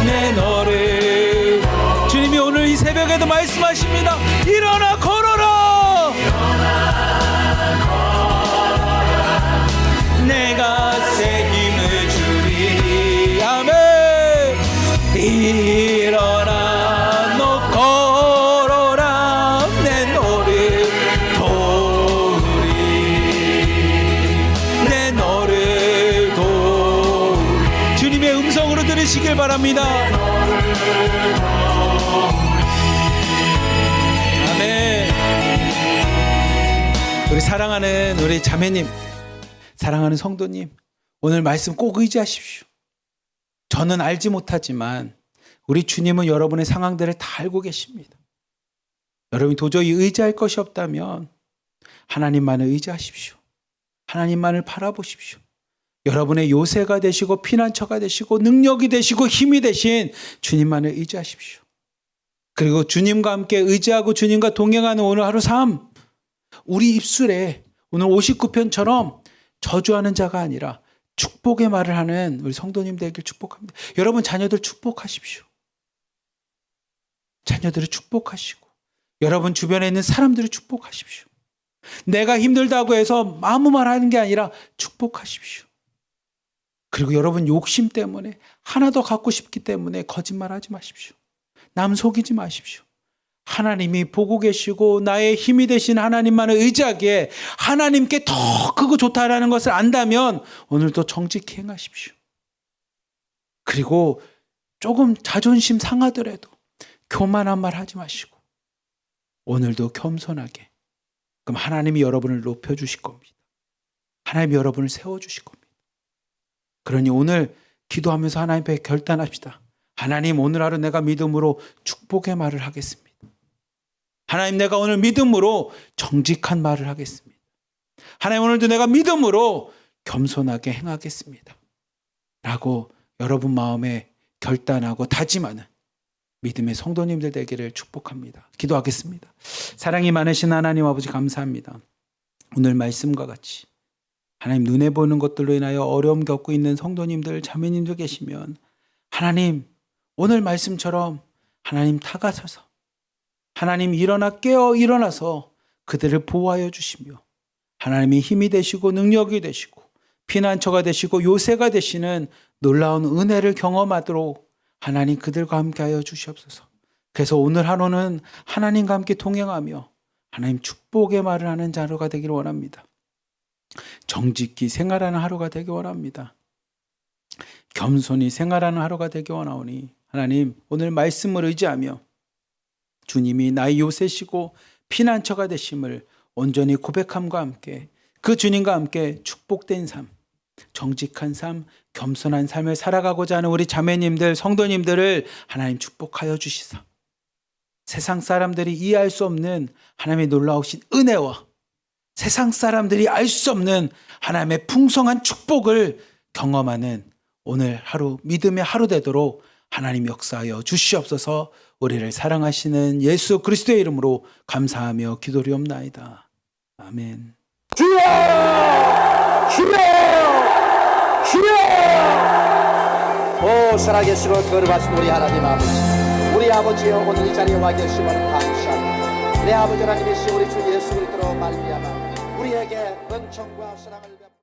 내 너를. 주님이 오늘 이 새벽에도 말씀하십니다. 일어나 걸어라, 내가 새 힘을 주리니. 아멘. 일어나 너 걸어라, 내 너를 되시길 바랍니다. 아멘. 우리 사랑하는 우리 자매님, 사랑하는 성도님, 오늘 말씀 꼭 의지하십시오. 저는 알지 못하지만 우리 주님은 여러분의 상황들을 다 알고 계십니다. 여러분이 도저히 의지할 것이 없다면 하나님만을 의지하십시오. 하나님만을 바라보십시오. 여러분의 요새가 되시고 피난처가 되시고 능력이 되시고 힘이 되신 주님만을 의지하십시오. 그리고 주님과 함께 의지하고 주님과 동행하는 오늘 하루 삶, 우리 입술에 오늘 59편처럼 저주하는 자가 아니라 축복의 말을 하는 우리 성도님 되길 축복합니다. 여러분 자녀들 축복하십시오. 자녀들을 축복하시고 여러분 주변에 있는 사람들을 축복하십시오. 내가 힘들다고 해서 아무 말 하는 게 아니라 축복하십시오. 그리고 여러분 욕심 때문에 하나 더 갖고 싶기 때문에 거짓말하지 마십시오. 남 속이지 마십시오. 하나님이 보고 계시고 나의 힘이 되신 하나님만을 의지하기에 하나님께 더 크고 좋다라는 것을 안다면 오늘도 정직히 행하십시오. 그리고 조금 자존심 상하더라도 교만한 말 하지 마시고 오늘도 겸손하게, 그럼 하나님이 여러분을 높여주실 겁니다. 하나님이 여러분을 세워주실 겁니다. 그러니 오늘 기도하면서 하나님 앞에 결단합시다. 하나님, 오늘 하루 내가 믿음으로 축복의 말을 하겠습니다. 하나님, 내가 오늘 믿음으로 정직한 말을 하겠습니다. 하나님, 오늘도 내가 믿음으로 겸손하게 행하겠습니다. 라고 여러분 마음에 결단하고 다짐하는 믿음의 성도님들 되기를 축복합니다. 기도하겠습니다. 사랑이 많으신 하나님 아버지, 감사합니다. 오늘 말씀과 같이 하나님, 눈에 보이는 것들로 인하여 어려움 겪고 있는 성도님들, 자매님들 계시면 하나님, 오늘 말씀처럼 하나님 다가서서 하나님 깨어 일어나서 그들을 보호하여 주시며 하나님이 힘이 되시고 능력이 되시고 피난처가 되시고 요새가 되시는 놀라운 은혜를 경험하도록 하나님 그들과 함께하여 주시옵소서. 그래서 오늘 하루는 하나님과 함께 동행하며 하나님 축복의 말을 하는 하루가 되기를 원합니다. 정직히 생활하는 하루가 되기 원합니다. 겸손히 생활하는 하루가 되기 원하오니 하나님, 오늘 말씀을 의지하며 주님이 나의 요새시고 피난처가 되심을 온전히 고백함과 함께 그 주님과 함께 축복된 삶, 정직한 삶, 겸손한 삶을 살아가고자 하는 우리 자매님들, 성도님들을 하나님 축복하여 주시사 세상 사람들이 이해할 수 없는 하나님의 놀라우신 은혜와 세상 사람들이 알 수 없는 하나님의 풍성한 축복을 경험하는 오늘 하루, 믿음의 하루 되도록 하나님 역사하여 주시옵소서. 우리를 사랑하시는 예수 그리스도의 이름으로 감사하며 기도리옵나이다. 아멘. 주여! 주여! 주여! 오, 살아계시고 거룩하신 우리 하나님 아버지, 우리 아버지여, 오늘 이 자리에 와 계심을 감사합니다. 내 아버지 하나님이신 우리 주 예수 그리스도로 말미암아 우리에게 은총과 사랑을